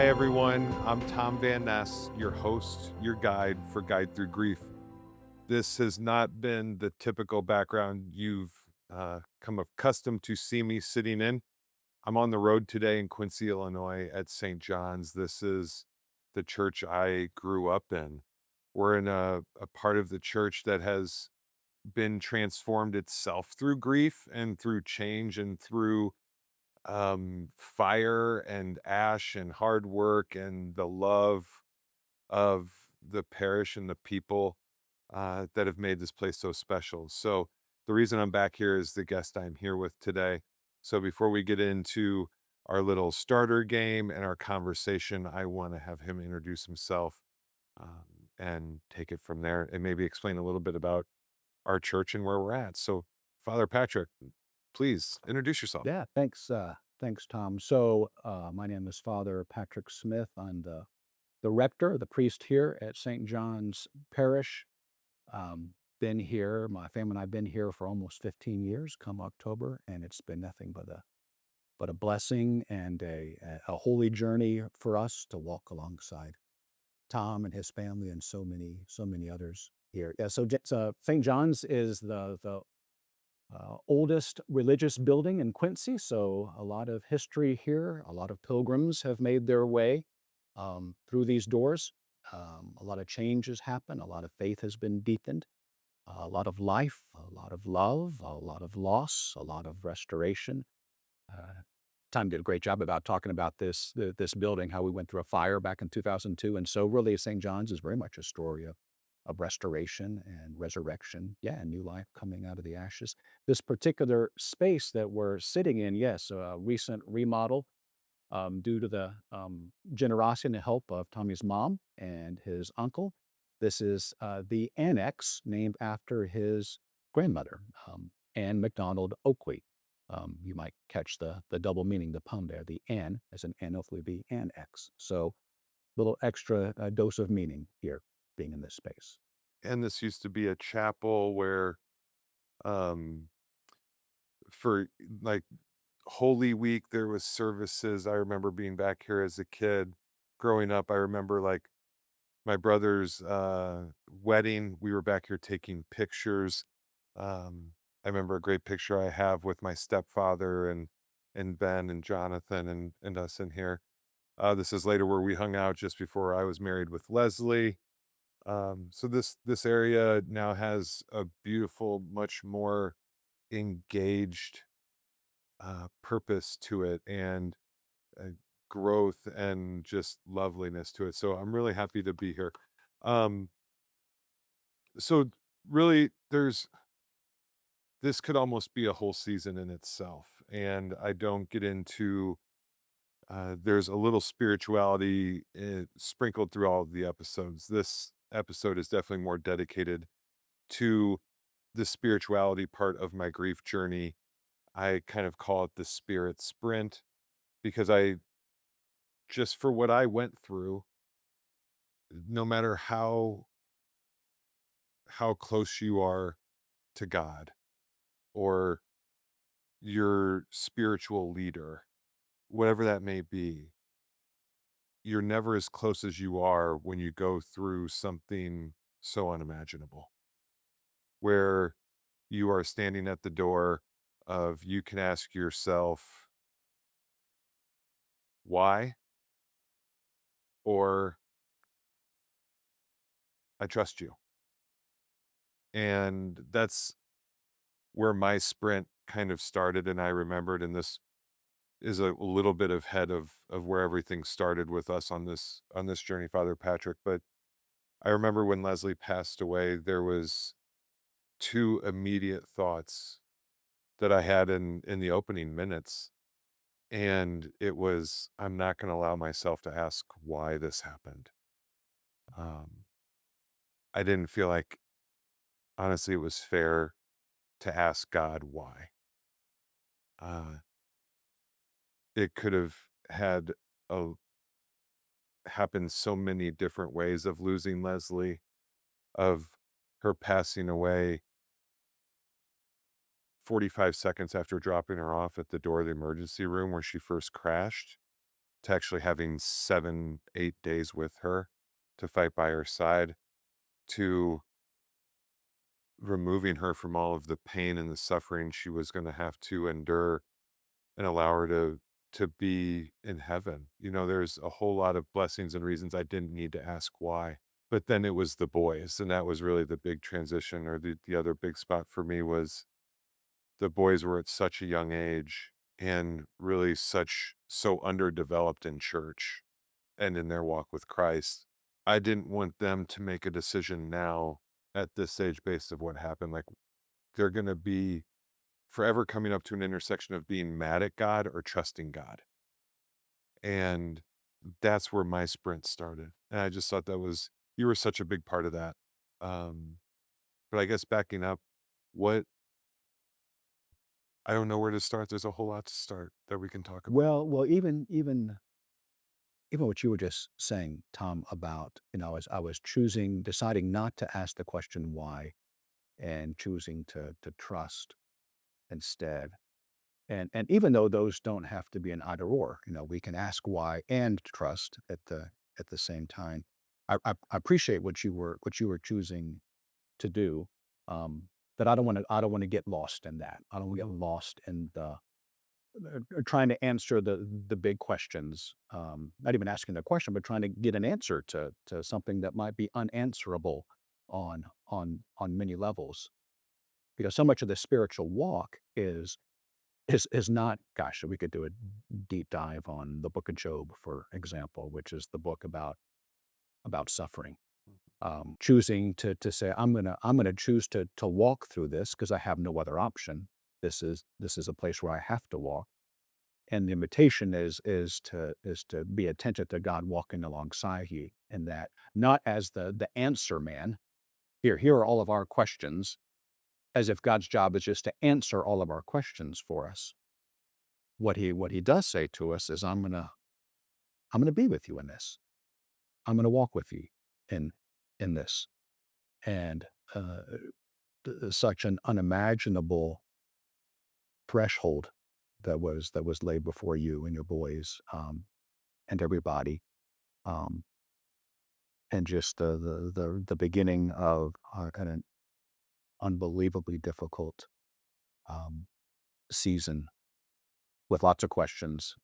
Hi, everyone. I'm Tom Van Ness, your host, your guide for Guide Through Grief. This has not been the typical background you've come accustomed to see me sitting in. I'm on the road today in Quincy, Illinois at St. John's. This is the church I grew up in. We're in a part of the church that has been transformed itself through grief and through change and through fire and ash and hard work and the love of the parish and the people that have made this place so special. So the reason I'm back here is the guest I'm here with today. So before we get into our little starter game and our conversation, I want to have him introduce himself and take it from there and maybe explain a little bit about our church and where we're at. So, Father Patrick, please introduce yourself. Yeah, thanks, Tom. So, my name is Father Patrick Smith. I'm the rector, the priest here at St. John's Parish. Been here, my family and I've been here for almost 15 years come October, and it's been nothing but a blessing and a holy journey for us to walk alongside Tom and his family and so many others here. Yeah, so St. John's is the oldest religious building in Quincy, so a lot of history here. A lot of pilgrims have made their way through these doors. A lot of change has happened. A lot of faith has been deepened. A lot of life, a lot of love, a lot of loss, a lot of restoration. Uh, Tom did a great job about talking about this building, how we went through a fire back in 2002, and so really St. John's is very much a story of restoration and resurrection, yeah, and new life coming out of the ashes. This particular space that we're sitting in, yes, a recent remodel due to the generosity and the help of Tommy's mom and his uncle. This is the annex named after his grandmother, Anne McDonald Oakley. You might catch the double meaning, the pun there. The Anne as an N, hopefully the annex. So little extra dose of meaning here being in this space. And this used to be a chapel where, um, for like Holy Week, there was services. I remember being back here as a kid growing up. I remember like my brother's wedding. We were back here taking pictures. I remember a great picture I have with my stepfather and Ben and Jonathan and us in here. This is later where we hung out just before I was married with Leslie. So this area now has a beautiful, much more engaged purpose to it and uh, growth and just loveliness to it. So I'm really happy to be here. Um, so really, there's this could almost be a whole season in itself, and I don't get into. There's a little spirituality sprinkled through all of the episodes. This episode is definitely more dedicated to the spirituality part of my grief journey. I kind of call it the spirit sprint because I just for what I went through, no matter how close you are to God or your spiritual leader, whatever that may be, you're never as close as you are when you go through something so unimaginable, where you are standing at the door of you can ask yourself why or I trust you. And that's where my sprint kind of started and I remembered, and this is a little bit ahead of where everything started with us on this journey, Father Patrick. But I remember when Leslie passed away, there was two immediate thoughts that I had in the opening minutes. And it was, I'm not going to allow myself to ask why this happened. Um, I didn't feel like, honestly, it was fair to ask God why. Uh, it could have had a happened so many different ways of losing Leslie, of her passing away 45 seconds after dropping her off at the door of the emergency room where she first crashed. to actually having 7, 8 days with her to fight by her side, to removing her from all of the pain and the suffering she was gonna have to endure and allow her to be in heaven. You know, there's a whole lot of blessings and reasons I didn't need to ask why. But then it was the boys, and that was really the big transition, or the other big spot for me was the boys were at such a young age and really so underdeveloped in church and in their walk with Christ. I didn't want them to make a decision now at this age based of what happened. Like they're gonna be forever coming up to an intersection of being mad at God or trusting God. And that's where my sprint started. And I just thought that was you were such a big part of that. Um, but I guess backing up, what I don't know where to start. There's a whole lot to start that we can talk about. Well, even what you were just saying, Tom, about, as I was deciding not to ask the question why and choosing to trust instead. And even though those don't have to be an either or, we can ask why and trust at the same time. I appreciate what you were choosing to do. Um, that I don't want to get lost in that. I don't want to get lost in the trying to answer the big questions. Not even asking the question, but trying to get an answer to something that might be unanswerable on many levels. Because so much of the spiritual walk is not, gosh, we could do a deep dive on the book of Job, for example, which is the book about suffering. Choosing to say, I'm gonna choose to walk through this because I have no other option. This is a place where I have to walk. And the invitation is to be attentive to God walking alongside you in that, not as the answer man. Here are all of our questions, as if God's job is just to answer all of our questions for us. What he does say to us is, I'm gonna be with you in this. I'm gonna walk with you in this. And uh, such an unimaginable threshold that was laid before you and your boys, and everybody, um, and just the beginning of an unbelievably difficult um, season with lots of questions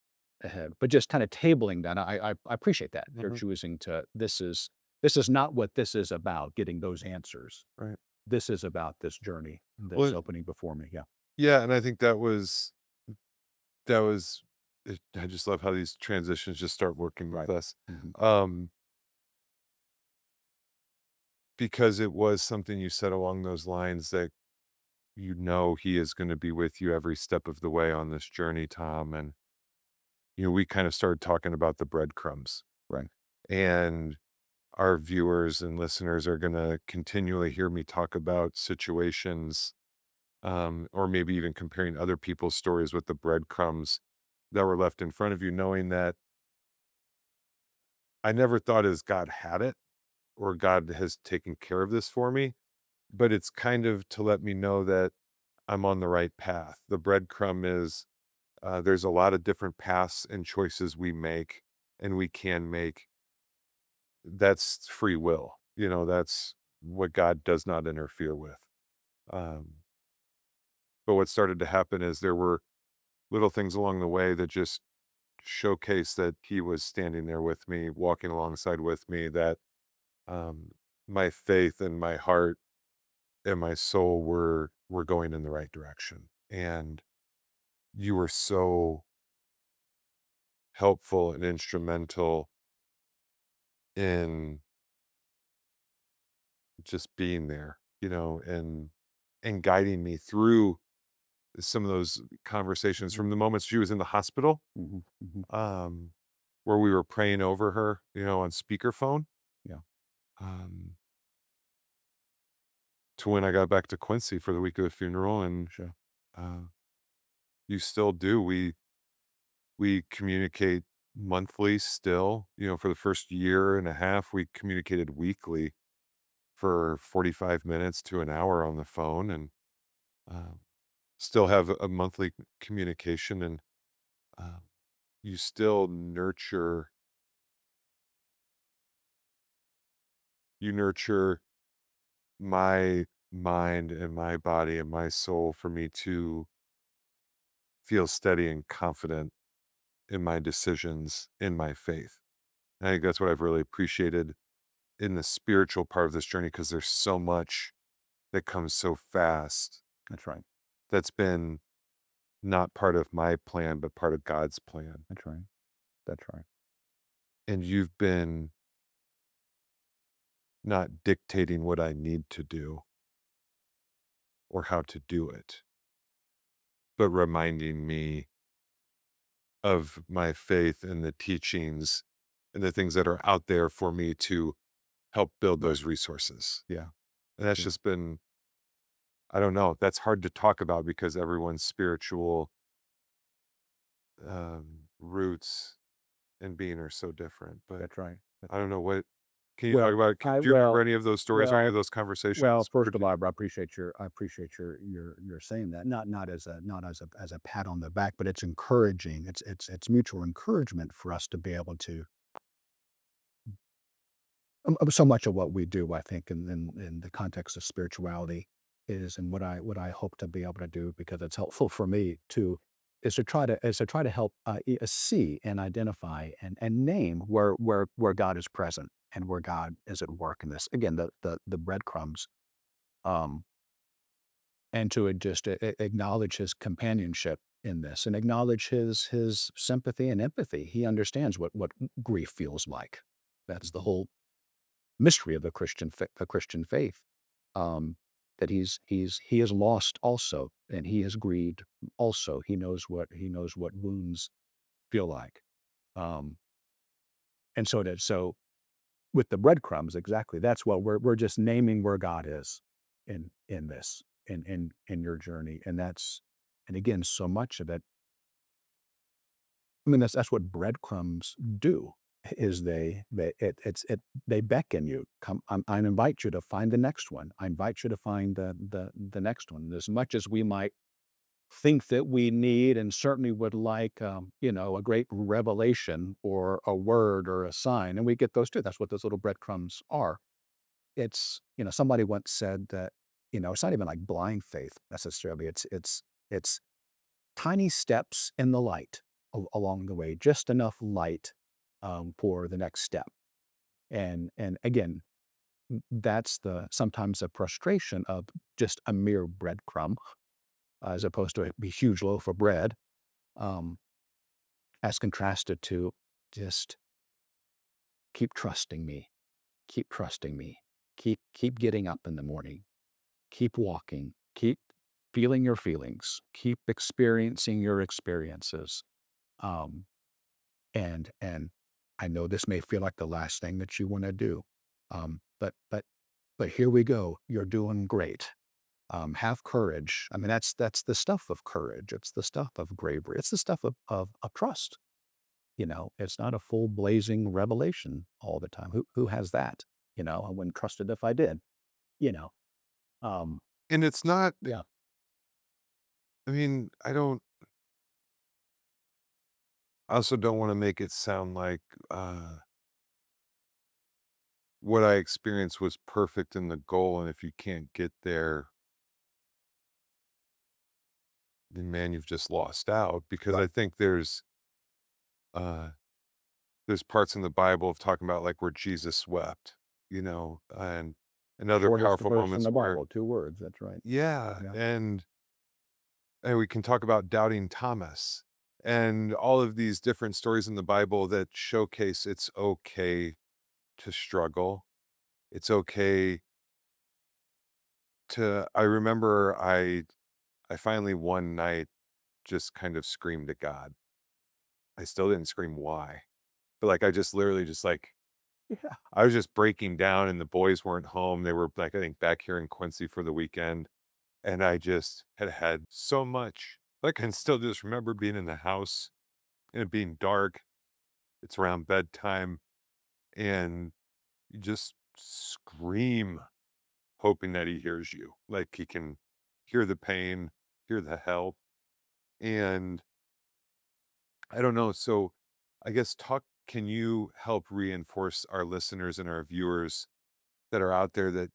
ahead. But just kind of tabling that, I appreciate that you're Mhm. choosing to. This is not what this is about. Getting those answers. Right. This is about this journey that's Well, opening before me. Yeah. yeah, and I think that was I just love how these transitions just start working with Right. us. Hmm. Um, because it was something you said along those lines that you know he is going to be with you every step of the way on this journey, Tom. And we kind of started talking about the breadcrumbs, Right. and our viewers and listeners are going to continually hear me talk about situations, or maybe even comparing other people's stories with the breadcrumbs that were left in front of you, knowing that I never thought as God had it or God has taken care of this for me, but it's kind of to let me know that I'm on the right path. The breadcrumb is there's a lot of different paths and choices we make and we can make. That's free will. That's what God does not interfere with. Um, but what started to happen is there were little things along the way that just showcased that He was standing there with me, walking alongside with me, that um, my faith and my heart and my soul were going in the right direction. And you were so helpful and instrumental in just being there, and guiding me through some of those conversations Hmm. from the moments she was in the hospital, Hmm. Hmm. um, where we were praying over her, on speakerphone, Yeah. um, to when I got back to Quincy for the week of the funeral. And Sure. uh, you still do. We communicate monthly still. For the first year and a half, we communicated weekly for 45 minutes to an hour on the phone, and um, still have a monthly communication. And um, you still nurture my mind and my body and my soul for me to feel steady and confident in my decisions, in my faith. And I think that's what I've really appreciated in the spiritual part of this journey because there's so much that comes so fast That's right. that's been not part of my plan, but part of God's plan. That's right. That's right. And you've been not dictating what I need to do or how to do it, but reminding me of my faith and the teachings and the things that are out there for me to help build Right. those resources. Yeah. And that's Yeah. just been, I don't know, that's hard to talk about because everyone's spiritual roots and being are so different. But That's right. I don't know what, can you talk Well, about, I do you remember well, any of those stories or any of well, those conversations? well. First of all, I appreciate your saying that. Not as a as a pat on the back, but it's encouraging. It's mutual encouragement for us to be able to. So much of what we do, I think, in the context of spirituality, is and what I hope to be able to do because it's helpful for me too, is to try to help see and identify and name where God is present and where God is at work in this. Again, the breadcrumbs, um, and to just acknowledge His companionship in this and acknowledge His sympathy and empathy. He understands what grief feels like. That's the Mhm. whole mystery of the Christian faith. That he is lost also, and he has grieved also. He knows what wounds feel like. Um, and so with the breadcrumbs, exactly. That's what we're just naming where God is in this in your journey, and that's and again so much of it. I mean, that's what breadcrumbs do, is they beckon you, "Come, I invite you to find the next one. I invite you to find the next one." As much as we might think that we need and certainly would like, a great revelation or a word or a sign, and we get those too. That's what those little breadcrumbs are. Somebody once said that, it's not even like blind faith necessarily. It's tiny steps in the light along the way, just enough light for the next step. And again, that's the sometimes a frustration of just a mere breadcrumb as opposed to a huge loaf of bread, um, as contrasted to just keep trusting me, keep trusting me, keep getting up in the morning, keep walking, keep feeling your feelings, keep experiencing your experiences. Um, and I know this may feel like the last thing that you want to do, but here we go. You're doing great. Have courage. I mean, that's the stuff of courage. It's the stuff of bravery. It's the stuff of trust. It's not a full blazing revelation all the time. Who has that? I wouldn't trust it if I did. You know. Um, And it's not, yeah. I mean, I also don't want to make it sound like what I experienced was perfect in the goal. And if you can't get there, then man, you've just lost out. Because I Right. think uh, there's parts in the Bible of talking about like where Jesus wept, and other Shortest powerful verse in moments the where, Bible, 2 words. That's right. yeah, Yeah. and we can talk about doubting Thomas and all of these different stories in the Bible that showcase it's okay to struggle. It's okay to, I remember I finally one night just kind of screamed at God. I still didn't scream why, but like I just literally just like Yeah. I was just breaking down and the boys weren't home. They were like I think back here in Quincy for the weekend. And I just had had so much. Like, I can still just remember being in the house and it being dark. It's around bedtime, and you just scream, hoping that he hears you. Like, he can hear the pain, hear the help. And I don't know. So I guess talk can you help reinforce our listeners and our viewers that are out there that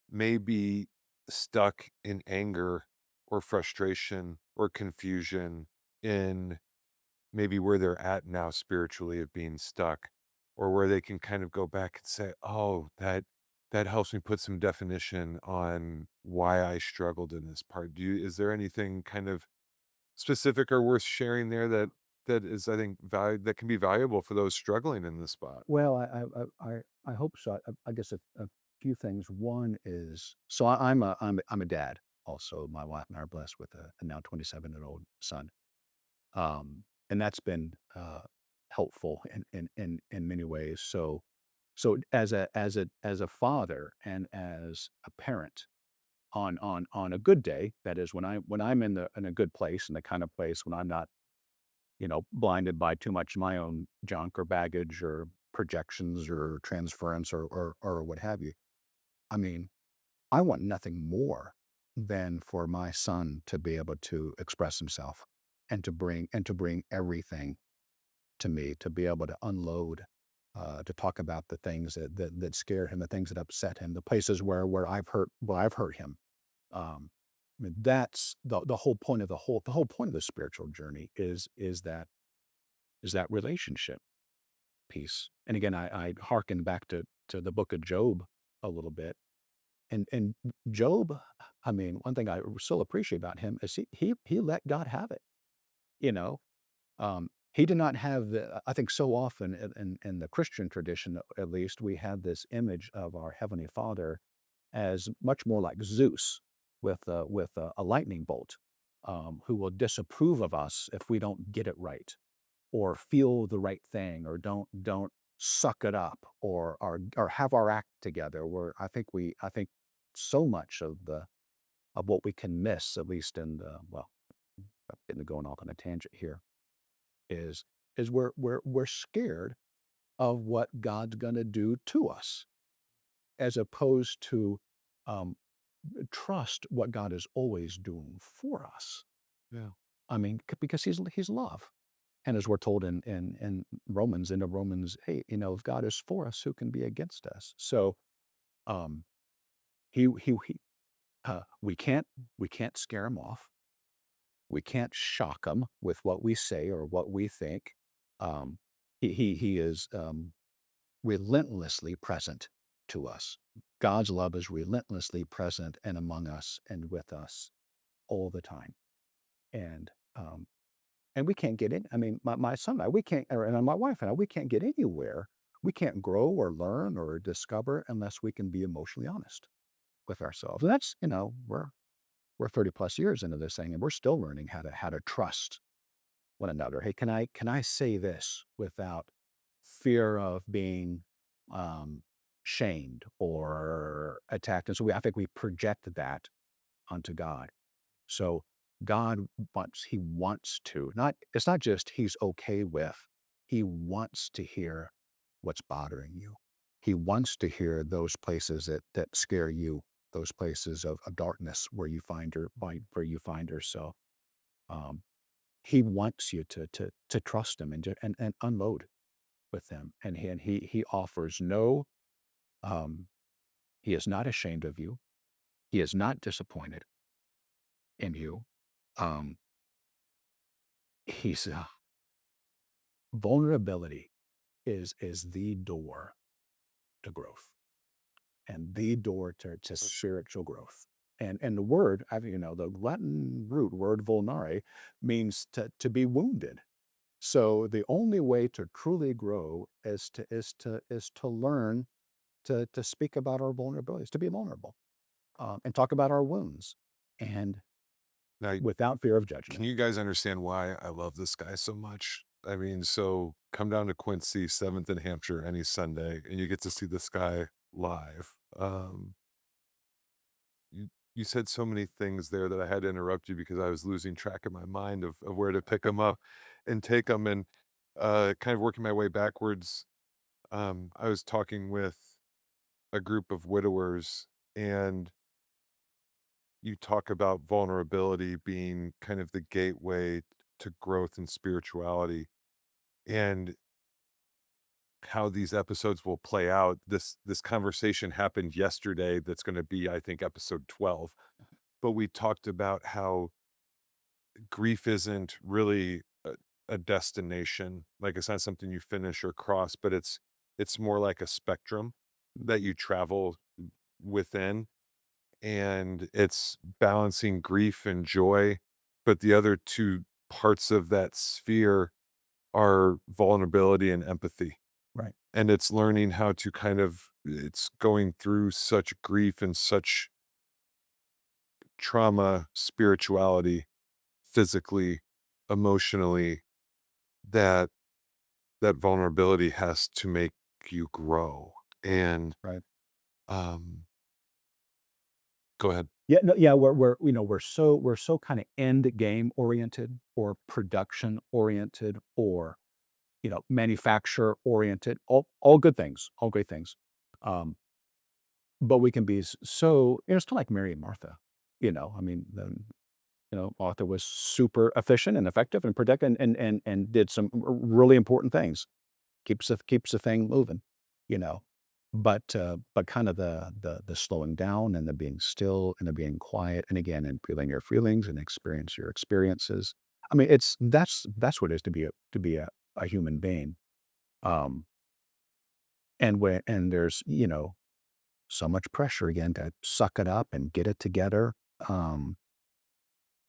may be stuck in anger or frustration or confusion in maybe where they're at now spiritually of being stuck, or where they can kind of go back and say, "Oh, that helps me put some definition on why I struggled in this part." Is there anything kind of specific or worth sharing there that is, I think, that can be valuable for those struggling in this spot? Well, I hope so. I guess a few things. One is so I'm a dad also. My wife and I are blessed with a now 27-year-old son. And that's been helpful in many ways. So as a father and as a parent on a good day, that is when I'm in a good place, in the kind of place when I'm not, blinded by too much of my own junk or baggage or projections or transference or what have you. I mean, I want nothing more than for my son to be able to express himself and to bring everything to me, to be able to unload, to talk about the things that scare him, the things that upset him, the places where I've hurt him. I mean, that's the whole point of the whole point of the spiritual journey is that relationship piece. And again, I hearken back to the book of Job a little bit. And Job, I mean, one thing I still appreciate about him is he let God have it. You know, he did not have the. I think so often in the Christian tradition, at least, we have this image of our heavenly Father as much more like Zeus with a lightning bolt, who will disapprove of us if we don't get it right or feel the right thing or don't suck it up or have our act together. Where I think so much of what we can miss, at least in the well, I'm getting going off on a tangent here, is is we're scared of what God's gonna do to us, as opposed to um, trust what God is always doing for us. Yeah. I mean, because he's love. And as we're told in Romans, into Romans 8, if God is for us, who can be against us? So um, we can't scare him off. We can't shock him with what we say or what we think. Um, he is relentlessly present to us. God's love is relentlessly present and among us and with us all the time. And and we can't get in. I mean, my son and I, we can't, and my wife and I, we can't get anywhere. We can't grow or learn or discover unless we can be emotionally honest with ourselves. And that's, we're 30 plus years into this thing, and we're still learning how to trust one another. Hey, can I say this without fear of being shamed or attacked? And so I think we project that onto God. So God he wants to, not it's not just he's okay with, he wants to hear what's bothering you. He wants to hear those places that scare you, those places of darkness where you find yourself. Um, he wants you to trust him and unload with him. And he offers no, um, he is not ashamed of you. He is not disappointed in you. Um, he's Vulnerability is the door to growth and the door to spiritual growth. And the word, the Latin root word vulnare means to be wounded. So the only way to truly grow is to learn to speak about our vulnerabilities, to be vulnerable, and talk about our wounds, and Now, without fear of can judgment. you guys understand why I love this guy so much? I mean, so come down to Quincy, 7th in Hampshire any Sunday, and you get to see this guy live. You said so many things there that I had to interrupt you because I was losing track of my mind of where to pick them up and take them, and kind of working my way backwards. I was talking with a group of widowers, and you talk about vulnerability being kind of the gateway to growth and spirituality. and how these episodes will play out. This conversation happened yesterday that's gonna be, I think, episode 12, but we talked about how grief isn't really a destination. Like, it's not something you finish or cross, but it's more like a spectrum that you travel within, and it's balancing grief and joy, but the other 2 parts of that sphere are vulnerability and empathy. Right. And it's learning how to kind of it's going through such grief and such trauma, spirituality, physically, emotionally, that that vulnerability has to make you grow. And, Right. um go ahead. Yeah, no, yeah, we're so kind of end game oriented or production oriented or manufacturer oriented, all good things, all great things. Um, but we can be so, it's kind of like Mary and Martha. I mean, Martha was super efficient and effective and productive and did some really important things. Keeps the thing moving, you know. But kind of the slowing down and the being still and the being quiet and again and feeling your feelings and experience your experiences. I mean, that's what it is to be a human being. Um, and there's so much pressure again to suck it up and get it together. Um,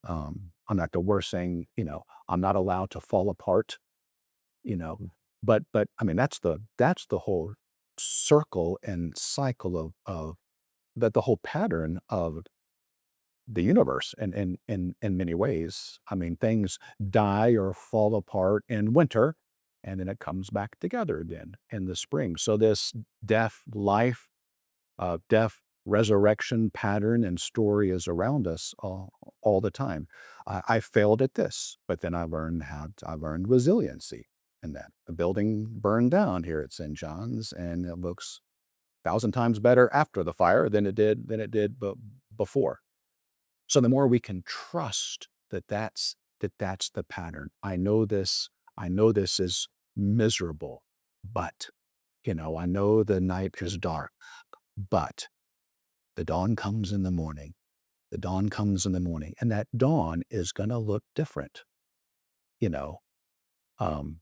I'm not the worst saying, I'm not allowed to fall apart, you know, but I mean, that's the whole circle and cycle of that the whole pattern of the universe in many ways. I mean, things die or fall apart in winter, and then it comes back together again in the spring. So this death, life, death, resurrection pattern and story is around us all the time. I failed at this, but then I learned resiliency in that. The building burned down here at St. John's, and it looks 1,000 times better after the fire than it did before. So the more we can trust that that's the pattern. I know this is miserable, but I know the night is dark, but the dawn comes in the morning. The dawn comes in the morning, and that dawn is gonna look different, you know, um,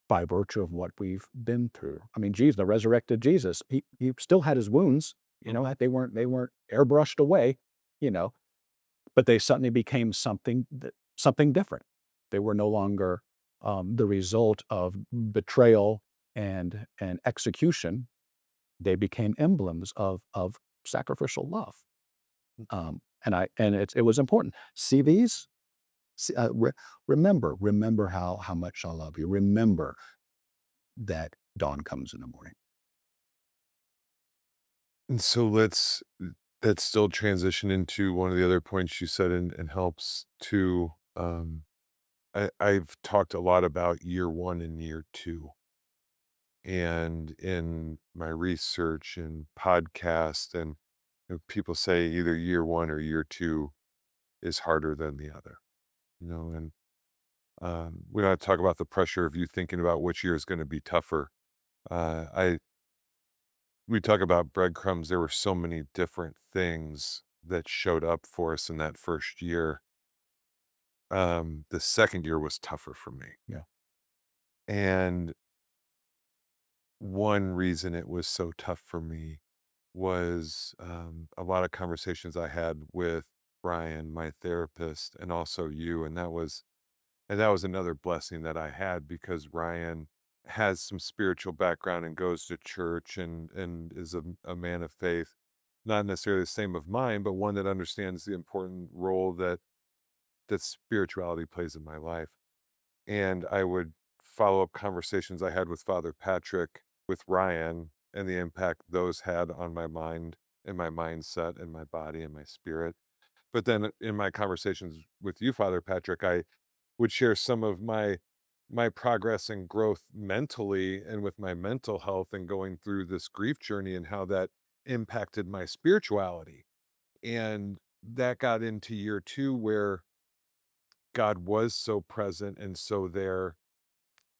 by virtue of what we've been through. I mean, Jesus, the resurrected Jesus, he still had his wounds, Mhm. that they weren't airbrushed away, you know, but they suddenly became something different. They were no longer, the result of betrayal and execution. They became emblems of sacrificial love. And it was important. See these? Remember how much I love you. Remember that dawn comes in the morning. And so let's still transition into one of the other points you said and helps to, I've talked a lot about year 1 and year 2. And in my research and podcast, and people say either year 1 or year 2 is harder than the other, and we don't have to talk about the pressure of you thinking about which year is going to be tougher. I We talk about breadcrumbs. There were so many different things that showed up for us in that first year. The second year was tougher for me, Yeah. and one reason it was so tough for me was, a lot of conversations I had with Brian, my therapist, and also you, and that was another blessing that I had because Ryan has some spiritual background and goes to church and is a man of faith. Not necessarily the same of mine, but one that understands the important role that spirituality plays in my life. And I would follow up conversations I had with Father Patrick, with Ryan, and the impact those had on my mind and my mindset and my body and my spirit. But then in my conversations with you, Father Patrick, I would share some of my progress and growth mentally and with my mental health and going through this grief journey and how that impacted my spirituality. And that got into year 2 where God was so present and so there,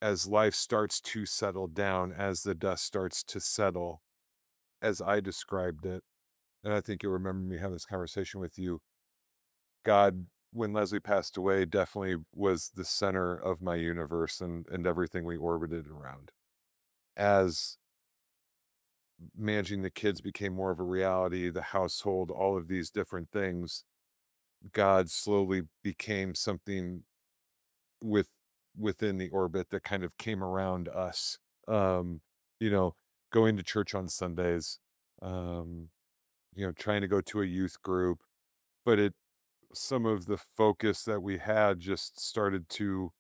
as life starts to settle down, as the dust starts to settle, as I described it, and I think you'll remember me having this conversation with you, God, when Leslie passed away, definitely was the center of my universe and everything we orbited around. As managing the kids became more of a reality, the household, all of these different things, God slowly became something with within the orbit that kind of came around us. Um, you know, going to church on Sundays, um, trying to go to a youth group, but it some of the focus that we had just started to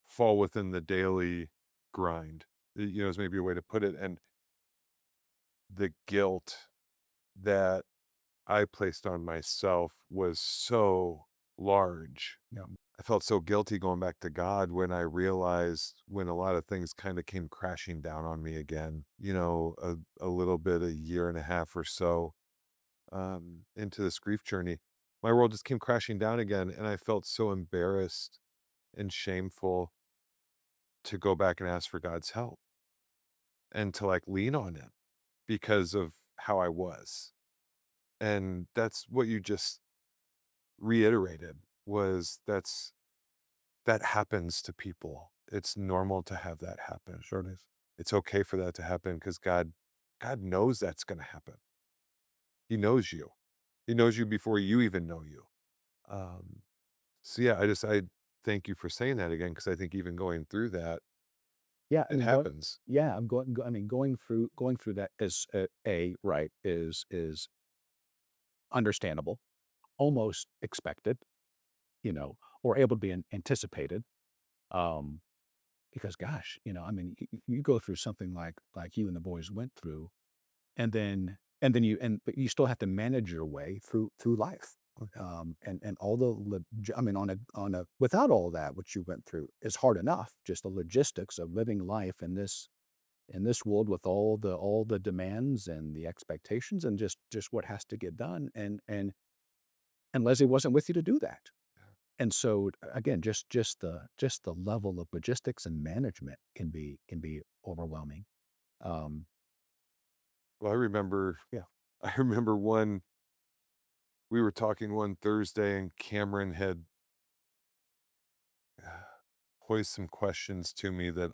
fall within the daily grind. Is maybe a way to put it. And the guilt that I placed on myself was so large. Yeah, I felt so guilty going back to God when I realized when a lot of things kind of came crashing down on me again, a little bit, a year and a half or so into this grief journey. My world just came crashing down again. And I felt so embarrassed and shameful to go back and ask for God's help and to like lean on Him because of how I was. And that's what you just reiterated was that happens to people. It's normal to have that happen. sure it is. It's okay for that to happen because God knows that's going to happen. He knows you. He knows you before you even know you. Um, so yeah, I thank you for saying that again because I think even going through that, Yeah, I it mean, going happens. yeah, I'm going go I mean, going through that is, right, is understandable, almost expected, or able to be anticipated, um, because gosh, I mean, you go through something like you and the boys went through, but you still have to manage your way through life, Yeah. and all the I mean, on a without all that, what you went through is hard enough, just the logistics of living life in this world with all the demands and the expectations and just what has to get done, and Leslie wasn't with you to do that. And so, again, just the level of logistics and management can be overwhelming. Um, Well, I remember yeah. I remember one we were talking one Thursday and Cameron had posed some questions to me that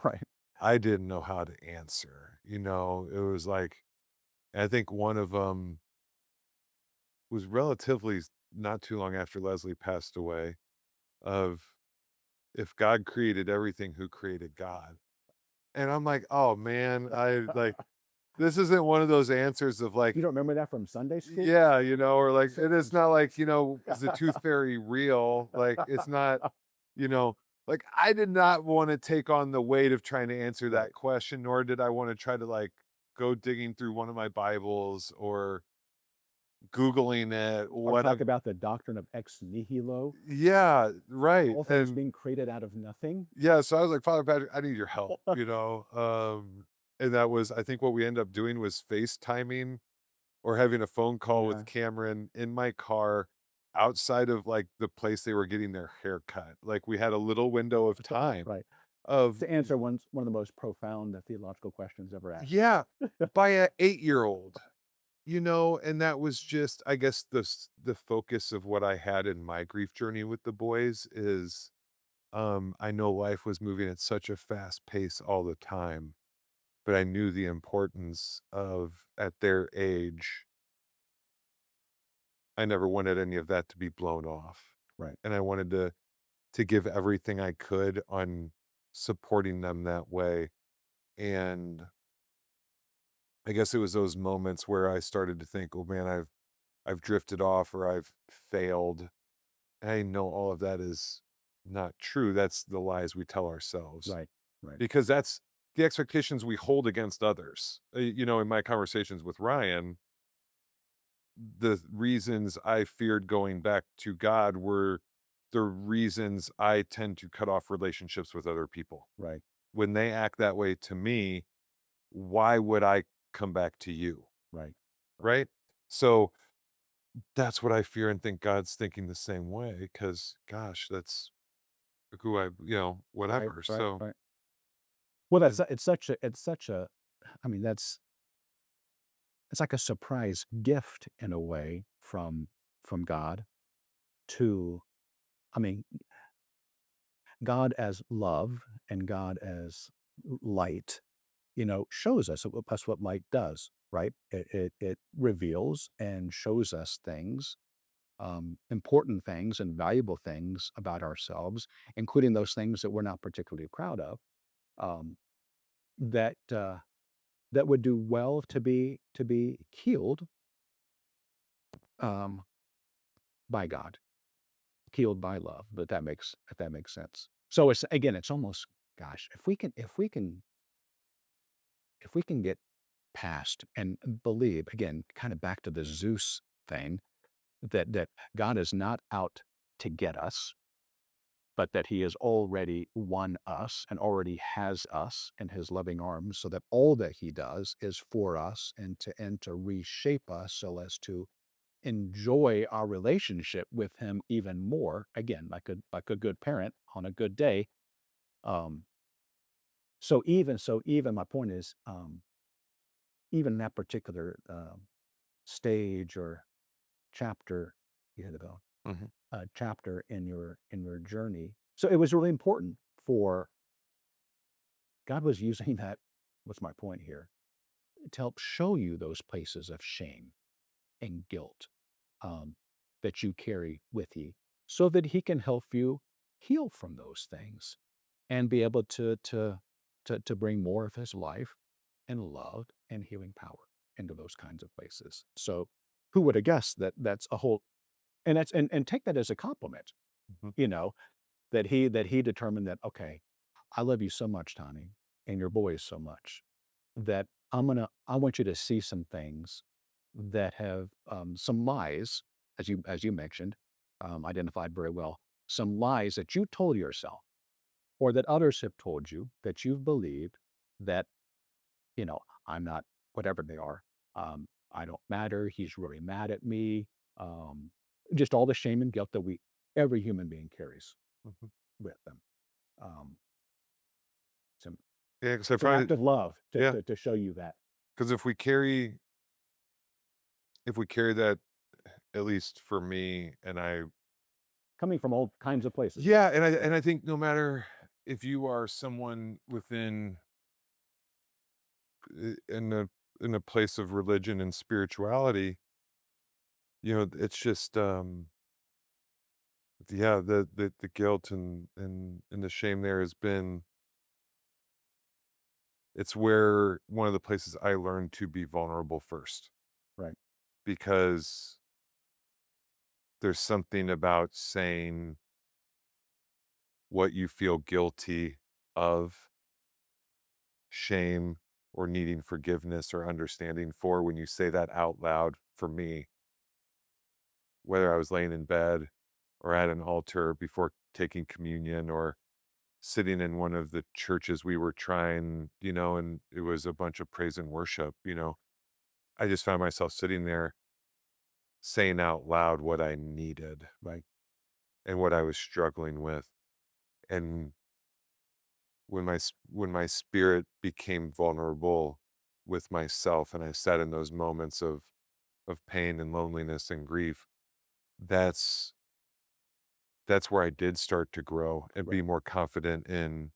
Right. I didn't know how to answer. It was like I think one of them was relatively not too long after Leslie passed away of if God created everything, who created God? And I'm like, "Oh man, I like this isn't one of those answers of like, You don't remember that from Sunday school? yeah, or like So and from it's not like, is the tooth fairy real? Like it's not, you know, like I did not want to take on the weight of trying to answer that Right. question, nor did I want to try to like go digging through one of my Bibles or Googling it, Or talk whatever. about the doctrine of ex nihilo, Yeah, right. all things And being created out of nothing. yeah, so I was like, Father Patrick, I need your help, and that was, I think what we ended up doing was FaceTiming or having a phone call with Yeah. Cameron in my car outside of like the place they were getting their hair cut. Like we had a little window of time Right. of, To answer one of the most profound theological questions ever asked. yeah, by a 8-year old, and that was just, I guess, the focus of what I had in my grief journey with the boys is, I know life was moving at such a fast pace all the time, but I knew the importance of at their age, I never wanted any of that to be blown off. Right. And I wanted to give everything I could on supporting them that way. And I guess it was those moments where I started to think, "Oh man, I've drifted off or I've failed." And I know all of that is not true. That's the lies we tell ourselves Right. Right. because that's the expectations we hold against others. In my conversations with Ryan, the reasons I feared going back to God were the reasons I tend to cut off relationships with other people. Right. When they act that way to me, why would I come back to you? Right. Right. Right? So that's what I fear and think God's thinking the same way because, gosh, that's who Right. whatever. Right. So, Right. Well, And it's such a I mean, it's like a surprise gift in a way from God to I mean, God as love and God as light, shows us that's what light does, right? It reveals and shows us things, important things and valuable things about ourselves, including those things that we're not particularly proud of, um, that that would do well to be healed um, by God, healed by love. But if that makes sense. So it's again, it's almost gosh, if we can get past and believe again, kind of back to the Zeus thing, that God is not out to get us, but that he has already won us and already has us in his loving arms, so that all that he does is for us and to reshape us so as to enjoy our relationship with him even more, again, like a good parent on a good day. um so even my point is, even that particular stage or chapter, you hit it on, mhm, chapter in your journey. So it was really important for God was using that. What's my point here? To help show you those places of shame and guilt, um, that you carry with you, so that He can help you heal from those things and be able to bring more of His life and love and healing power into those kinds of places. So, who would have guessed that that's a whole and take that as a compliment, mhm, you know, that he determined that, okay, I love you so much, Tani, and your boys so much that I want you to see some things that have some lies, as you mentioned, identified very well, some lies that you told yourself or that others have told you that you've believed that, I'm not whatever they are. I don't matter. He's really mad at me. Um, just all the shame and guilt that every human being carries mhm. with them. Um, it's, Yeah, because I it's an act probably of love to, yeah, to, to show you that, because if we carry that, at least for me, and I coming from all kinds of places. yeah, and I Right, and I think no matter if you are someone within in a place of religion and spirituality, it's just, yeah, the guilt and the shame there has been it's where one of the places I learned to be vulnerable first, right, because there's something about saying what you feel guilty of, shame, or needing forgiveness or understanding for when you say that out loud for me, whether I was laying in bed or at an altar before taking communion or sitting in one of the churches we were trying, and it was a bunch of praise and worship, I just found myself sitting there saying out loud what I needed right, and what I was struggling with. And when my spirit became vulnerable with myself and I sat in those moments of pain and loneliness and grief, that's that's where I did start to grow and be right, more confident in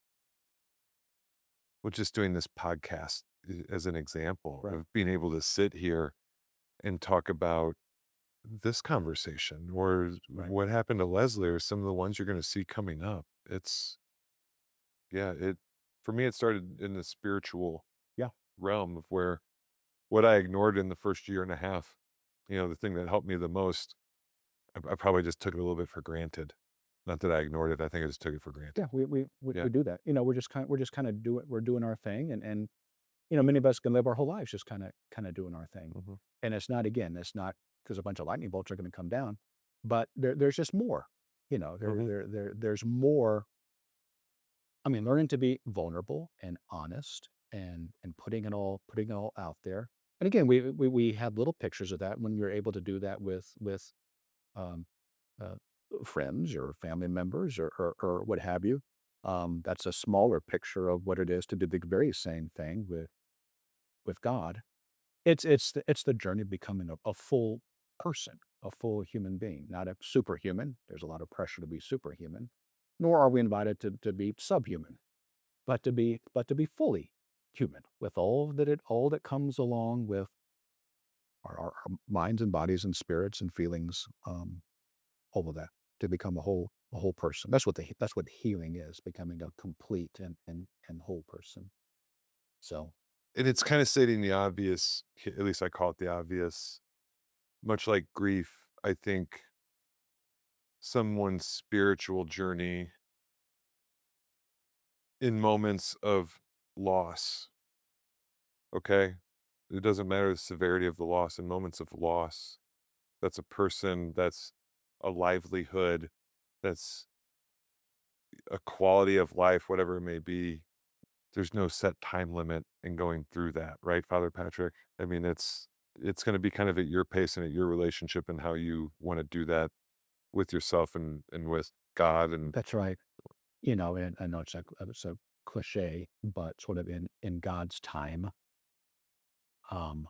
just doing this podcast as an example right, of being able to sit here and talk about this conversation or right. what happened to Leslie or some of the ones you're going to see coming up. It's yeah, it for me it started in the spiritual Yeah, realm of where what I ignored in the first year and a half, the thing that helped me the most, I probably just took it a little bit for granted. Not that I ignored it, I think I just took it for yeah. granted. We Yeah. do that. We're just kind of doing our thing, and many of us can live our whole lives just kind of doing our thing. Mhm. And it's not because a bunch of lightning bolts are going to come down, but there's just more. Mhm. There's more. I mean, learning to be vulnerable and honest and putting it all out there. And again, we have little pictures of that when you're able to do that with um, uh, friends or family members or what have you. That's a smaller picture of what it is to do the very same thing with God. It's the journey of becoming a full person, a full human being, not a superhuman. There's a lot of pressure to be superhuman, nor are we invited to be subhuman, but to be fully human with all that comes along with our minds and bodies and spirits and feelings, all of that, to become a whole person. That's what healing is, becoming a complete and whole person. So And it's kinda stating the obvious, at least I call it the obvious, much like grief, I think someone's spiritual journey in moments of loss, okay? It doesn't matter the severity of the loss, in moments of loss, that's a person, that's a livelihood, that's a quality of life, whatever it may be. There's no set time limit in going through that, right, Father Patrick? I mean, it's gonna be kind of at your pace and at your relationship and how you wanna do that with yourself and with God and that's right. And I know it's a cliche, but sort of in God's time, um,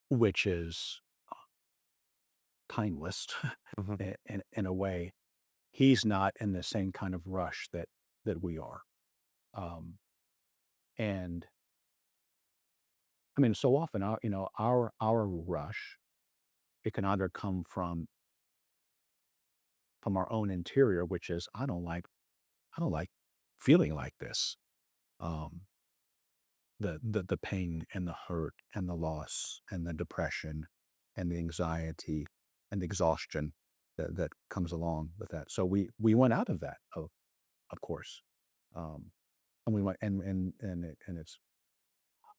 which is timeless mhm. in a way. He's not in the same kind of rush that we are. Um, and I mean, so often our rush, it can either come from our own interior, which is I don't like feeling like this. Um, the pain and the hurt and the loss and the depression and the anxiety and the exhaustion that comes along with that. So we went out of that, of course. Um, and we went and it's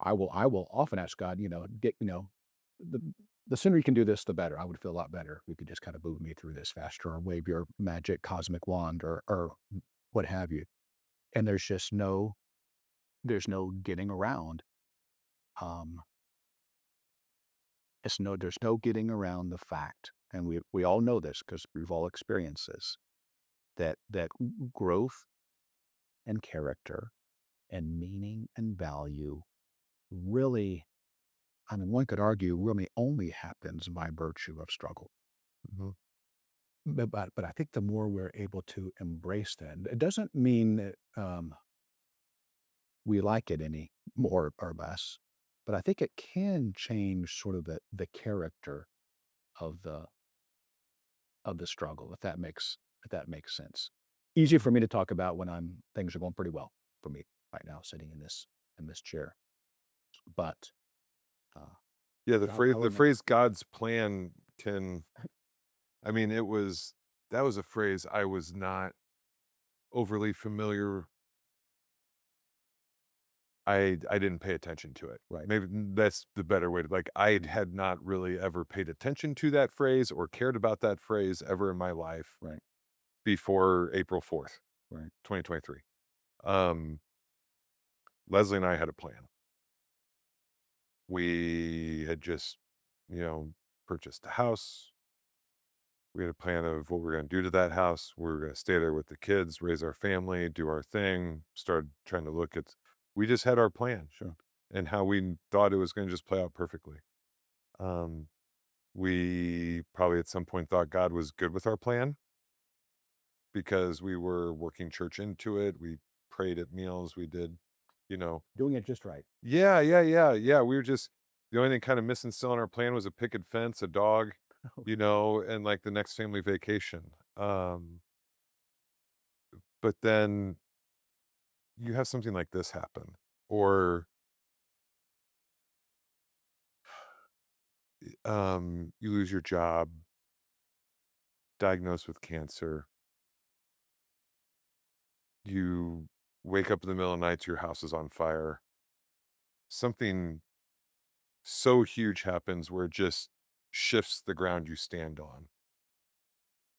I will often ask God, the the sooner you can do this, the better. I would feel a lot better. If you could just kind of move me through this faster or wave your magic cosmic wand or what have you. And there's no getting around. Um, there's no getting around the fact, and we all know this because we've all experienced this, that growth and character and meaning and value really, I mean, one could argue, really only happens by virtue of struggle. Mhm. But I think the more we're able to embrace that, it doesn't mean that we like it any more or less, but I think it can change sort of the character of the struggle, if that makes sense. Easier for me to talk about when things are going pretty well for me right now, sitting in this chair. But uh, Yeah, but the I remember. phrase "God's plan" can, I mean, that was a phrase I was not overly familiar. I didn't pay attention to it. Right, Maybe that's the better way to, like, I had not really ever paid attention to that phrase or cared about that phrase ever in my life right, before April 4th, right. 2023. Um, Leslie and I had a plan. We had just, you know, purchased a house. We had a plan of what we were gonna do to that house. We were gonna stay there with the kids, raise our family, do our thing, started trying to look at, we just had our plan Sure. and how we thought it was gonna just play out perfectly. Um, we probably at some point thought God was good with our plan because we were working church into it. We prayed at meals. We did, you know, Doing it just right. yeah, yeah, yeah, yeah. We were just, the only thing kind of missing still on our plan was a picket fence, a dog, and like the next family vacation. But then you have something like this happen, or you lose your job, diagnosed with cancer. You wake up in the middle of the night, your house is on fire. Something so huge happens where it just shifts the ground you stand on.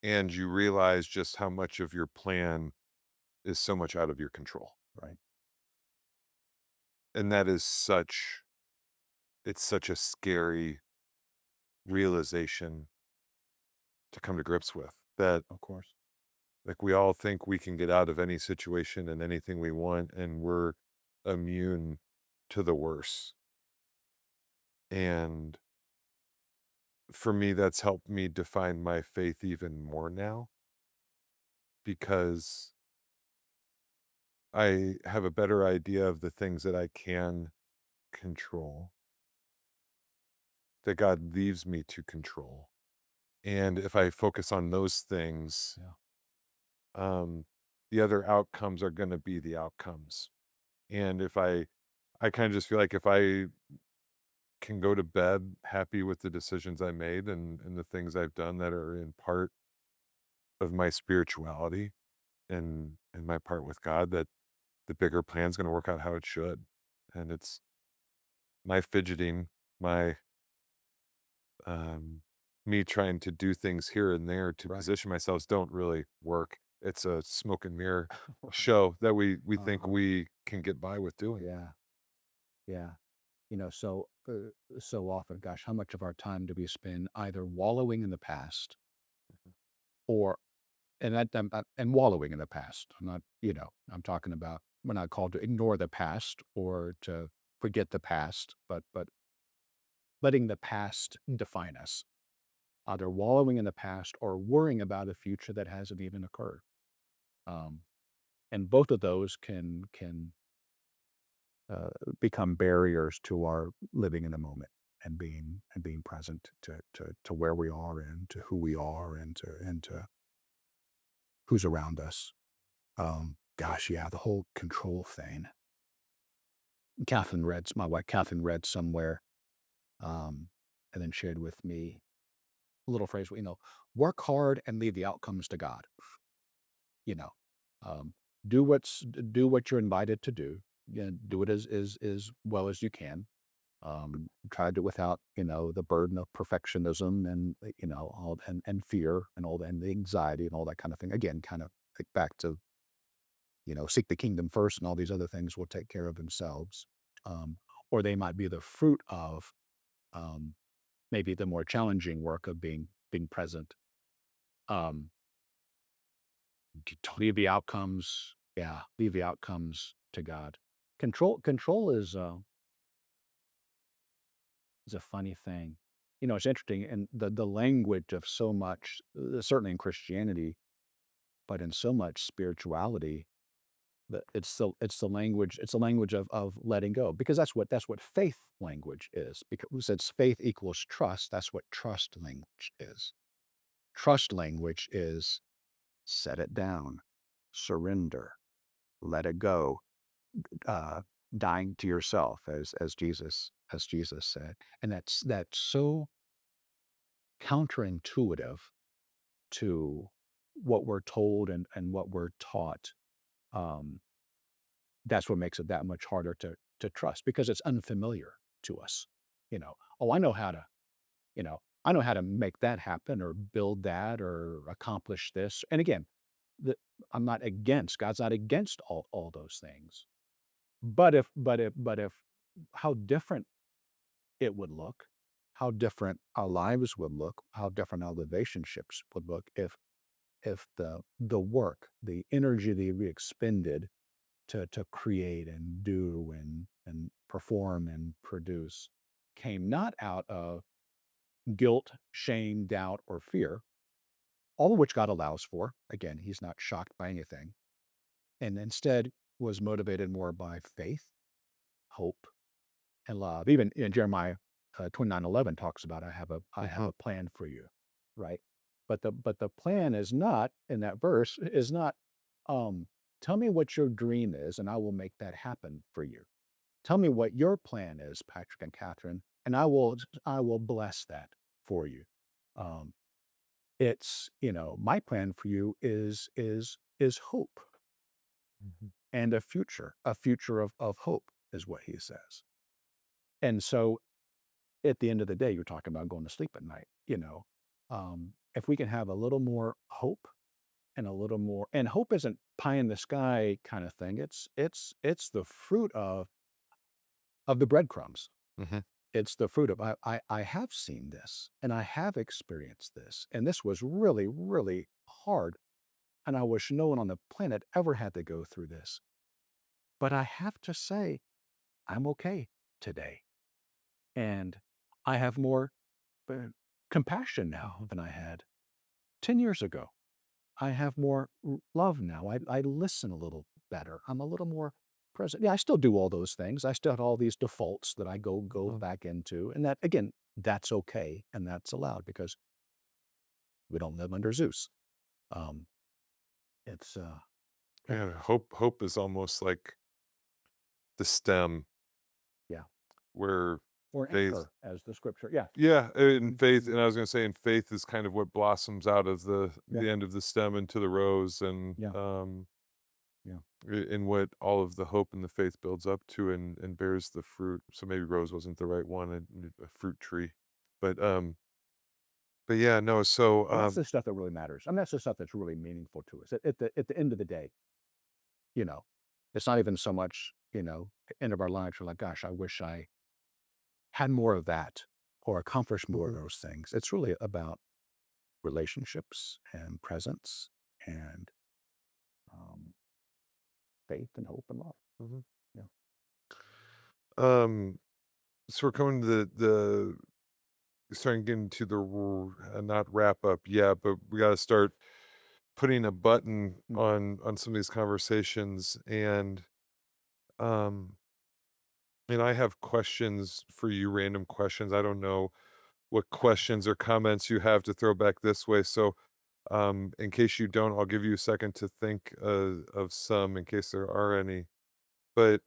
And you realize just how much of your plan is so much out of your control. Right. And it's such a scary realization to come to grips with, that Of course. Like, we all think we can get out of any situation and anything we want, and we're immune to the worst. And for me, that's helped me define my faith even more now because I have a better idea of the things that I can control, that God leaves me to control. And if I focus on those things, Yeah. um, the other outcomes are going to be the outcomes. And if I kind of just feel like if I can go to bed happy with the decisions I made and the things I've done that are in part of my spirituality and my part with God, that the bigger plan's going to work out how it should. And it's my fidgeting, my um, me trying to do things here and there to Right. position myself don't really work. It's a smoke and mirror Right. show that we think Uh-huh. we can get by with doing. Yeah. Yeah. So often, gosh, how much of our time do we spend either wallowing in the past or and wallowing in the past? I'm not, I'm talking about we're not called to ignore the past or to forget the past, but letting the past define us, either wallowing in the past or worrying about a future that hasn't even occurred. Um, and both of those can uh, become barriers to our living in the moment and being present to where we are and to who we are and to who's around us. Gosh, yeah, the whole control thing. My wife Catherine read somewhere, um, and then shared with me a little phrase, work hard and leave the outcomes to God. You know, um, do what you're invited to do. Yeah, do it as well as you can. Try to do it without, the burden of perfectionism and, all and fear and all and the anxiety and all that kind of thing. Again, kind of like back to, seek the kingdom first and all these other things will take care of themselves. Um, or they might be the fruit of um, maybe the more challenging work of being present. Um, leave the outcomes, yeah, leave the outcomes to God. Control is a funny thing. It's interesting, and the language of so much, certainly in Christianity, but in so much spirituality, that it's the language of letting go, because that's what faith language is. Because it's faith equals trust, that's what trust language is. Trust language is set it down, surrender, let it go, uh, dying to yourself, as Jesus said, and that's so counterintuitive to what we're told and what we're taught. Um, that's what makes it that much harder to trust because it's unfamiliar to us. Oh, I know how to make that happen or build that or accomplish this. And again, the, I'm not against God's not against all those things. But if how different it would look, how different our lives would look, how different our relationships would look if the work, the energy that we expended to create and do and perform and produce came not out of guilt, shame, doubt, or fear, all of which God allows for. Again, he's not shocked by anything, and instead was motivated more by faith, hope, and love. Even in Jeremiah 29:11 talks about I have a plan for you, right? But the plan is not in that verse is not um tell me what your dream is and I will make that happen for you. Tell me what your plan is, Patrick and Catherine, and I will bless that for you. Um it's, my plan for you is hope Mhm. and a future of hope is what he says. And so at the end of the day, you're talking about going to sleep at night, if we can have a little more hope and a little more, and hope isn't pie in the sky kind of thing. It's the fruit of the breadcrumbs. Mhm. It's the fruit of I have seen this and I have experienced this. And this was really, really hard. and I wish no one on the planet ever had to go through this. But I have to say, I'm okay today. And I have more uh, compassion now than I had 10 years ago. I have more love now. I listen a little better. I'm a little more present. Yeah, I still do all those things. I still have all these defaults that I go Mhm. back into. And that, again, that's okay. And that's allowed because we don't live under Zeus. Um, it's, yeah, Yeah, hope is almost like the stem yeah. where Or faith anchor, as the scripture. Yeah. yeah, and Mhm, faith mhm. and I was gonna say, and faith is kind of what blossoms out of Yeah. the end of the stem into the rose and, Yeah. Yeah. and what all of the hope and the faith builds up to and bears the fruit. So maybe rose wasn't the right one, a fruit tree. But, but yeah, no, so, And that's the stuff that really matters. I mean, that's the stuff that's really meaningful to us. At the end of the day, you know, it's not even so much, end of our lives. We're like, gosh, I wish I had more of that or accomplished more of mhm, those things. It's really about relationships and presence and um, faith and hope and love. mhm. Yeah. Um, so we're coming to the starting getting to the not wrap up yet, but we got to start putting a button Mm. on some of these conversations um and I have questions for you, random questions. I don't know what questions or comments you have to throw back this way. So in case you don't, I'll give you a second to think of some in case there are any. But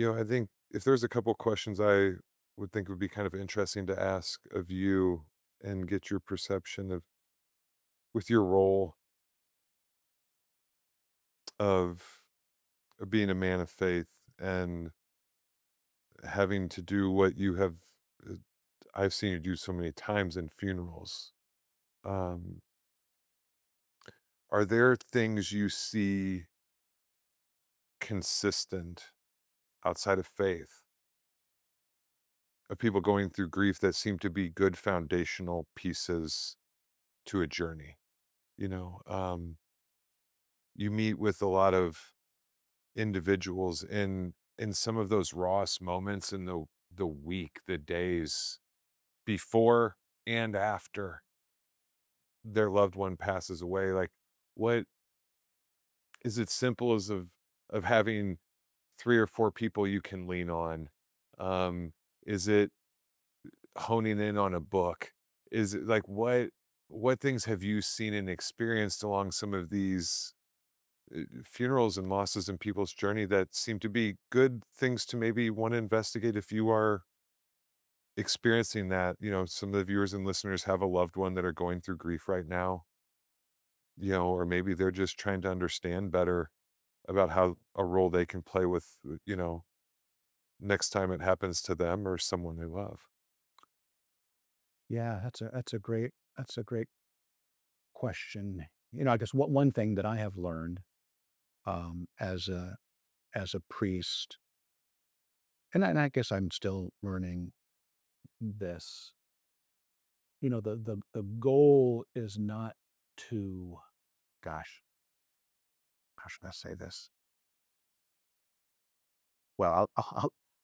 I think if there's a couple questions I would think would be kind of interesting to ask of you and get your perception of with your role of being a man of faith and having to do what you have uh, I've seen you do so many times in funerals. Um, are there things you see consistent outside of faith of people going through grief that seem to be good foundational pieces to a journey? You meet with a lot of individuals in some of those rawest moments in the week, the days before and after their loved one passes away. Like, what is it simple as of having 3 or 4 people you can lean on? Is it honing in on a book? Is it like what things have you seen and experienced along some of these funerals and losses in people's journey that seem to be good things to maybe want to investigate if you are experiencing that? Some of the viewers and listeners have a loved one that are going through grief right now, or maybe they're just trying to understand better about how a role they can play with, next time it happens to them or someone they love. Yeah, that's a great question. I guess what one thing that I have learned as a priest, and I guess I'm still learning this. The goal is not to, gosh, how should I say this? Well,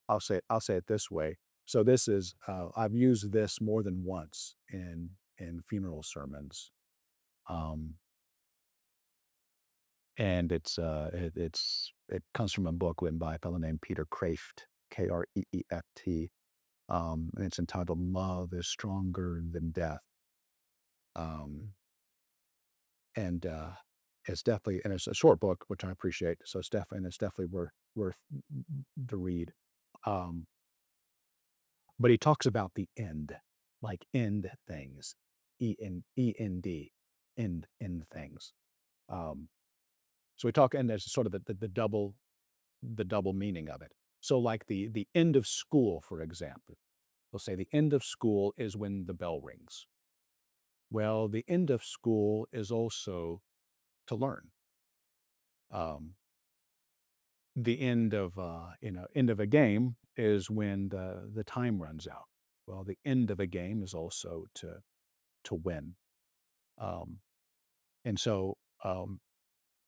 I'll say it this way. So this is I've used this more than once in funeral sermons, um, and it comes from a book written by a fellow named Peter Kreeft, Kreeft, and it's entitled "Love is Stronger Than Death." Um, and it's a short book, which I appreciate. So it's definitely worth the read. Um, but he talks about the end, like end things, END, end things. Um, so we talk, and there's sort of the double meaning of it. So like the end of school, for example, they'll say the end of school is when the bell rings. Well, the end of school is also to learn. Um, the end of a game is when the time runs out. Well, the end of a game is also to win. Um, and so Um,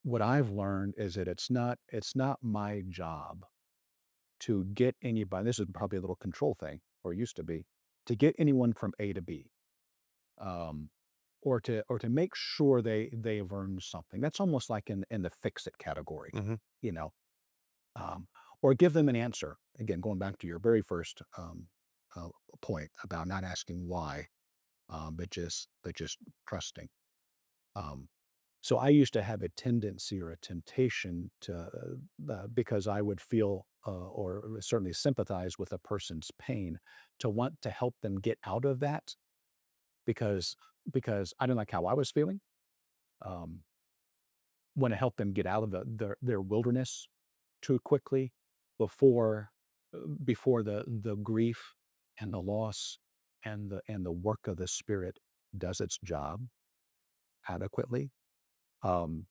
what I've learned is that it's not my job to get anybody. This is probably a little control thing, or it used to be, to get anyone from A to B, um, or to make sure they've earned something. That's almost like in the fix it category, Mhm. you know, um, or give them an answer. Again, going back to your very first uh, point about not asking why, but just trusting. Um, so I used to have a tendency or a temptation to, because I would feel or certainly sympathize with a person's pain, to want to help them get out of that because I didn't like how I was feeling. Um, want to help them get out of their wilderness too quickly before before the grief and the loss and the work of the spirit does its job adequately. Um,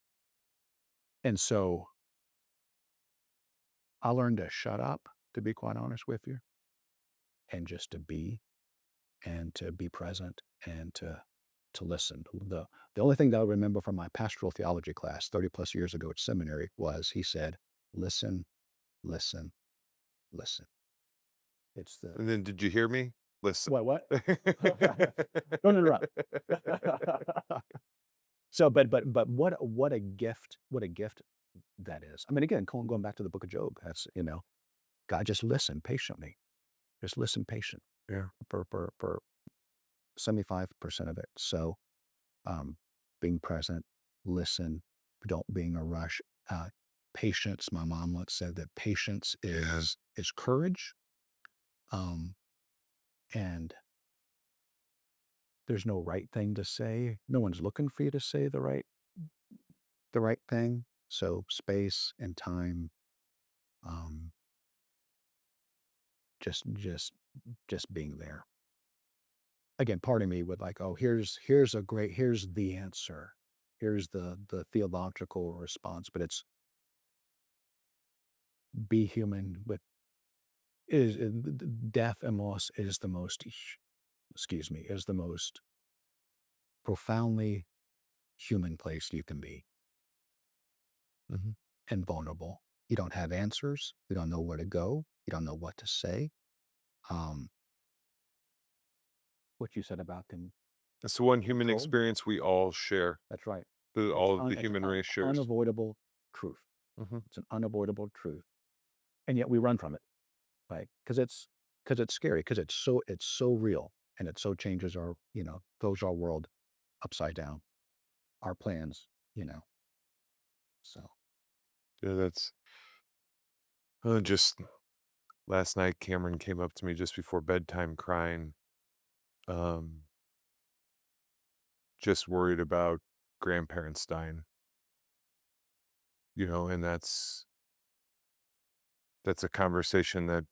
and so I learned to shut up, to be quite honest with you, and just to be and to be present and to listen. The only thing that I remember from my pastoral theology class 30 plus years ago at seminary was he said, listen, listen, listen. It's the And then, did you hear me? Listen. what? Don't interrupt. So, but what a gift that is. I mean, again, going back to the book of Job, that's God just listen patiently, just listen patient Yeah. for 75% of it. So, um, being present, listen, don't being a rush. Uh, Patience. My mom once said that patience is courage, um, and there's no right thing to say. No one's looking for you to say the right thing. So space and time, um, just being there. Again, part of me would like, oh, here's the answer. Here's the theological response, but it's be human with is death and loss is the most excuse me, is the most profoundly human place you can be Mhm. and vulnerable. You don't have answers. You don't know where to go. You don't know what to say. Um, what you said about It's the one human control. experience we all share. That's right. The It's all of the human race shares. unavoidable truth. Mhm. It's an unavoidable truth, and yet we run from it, right? Because it's scary. Because it's so real, and it so changes throws our world upside down, our plans. You know. So Yeah, that's just last night, Cameron came up to me just before bedtime crying, um, just worried about grandparents dying, and that's a conversation that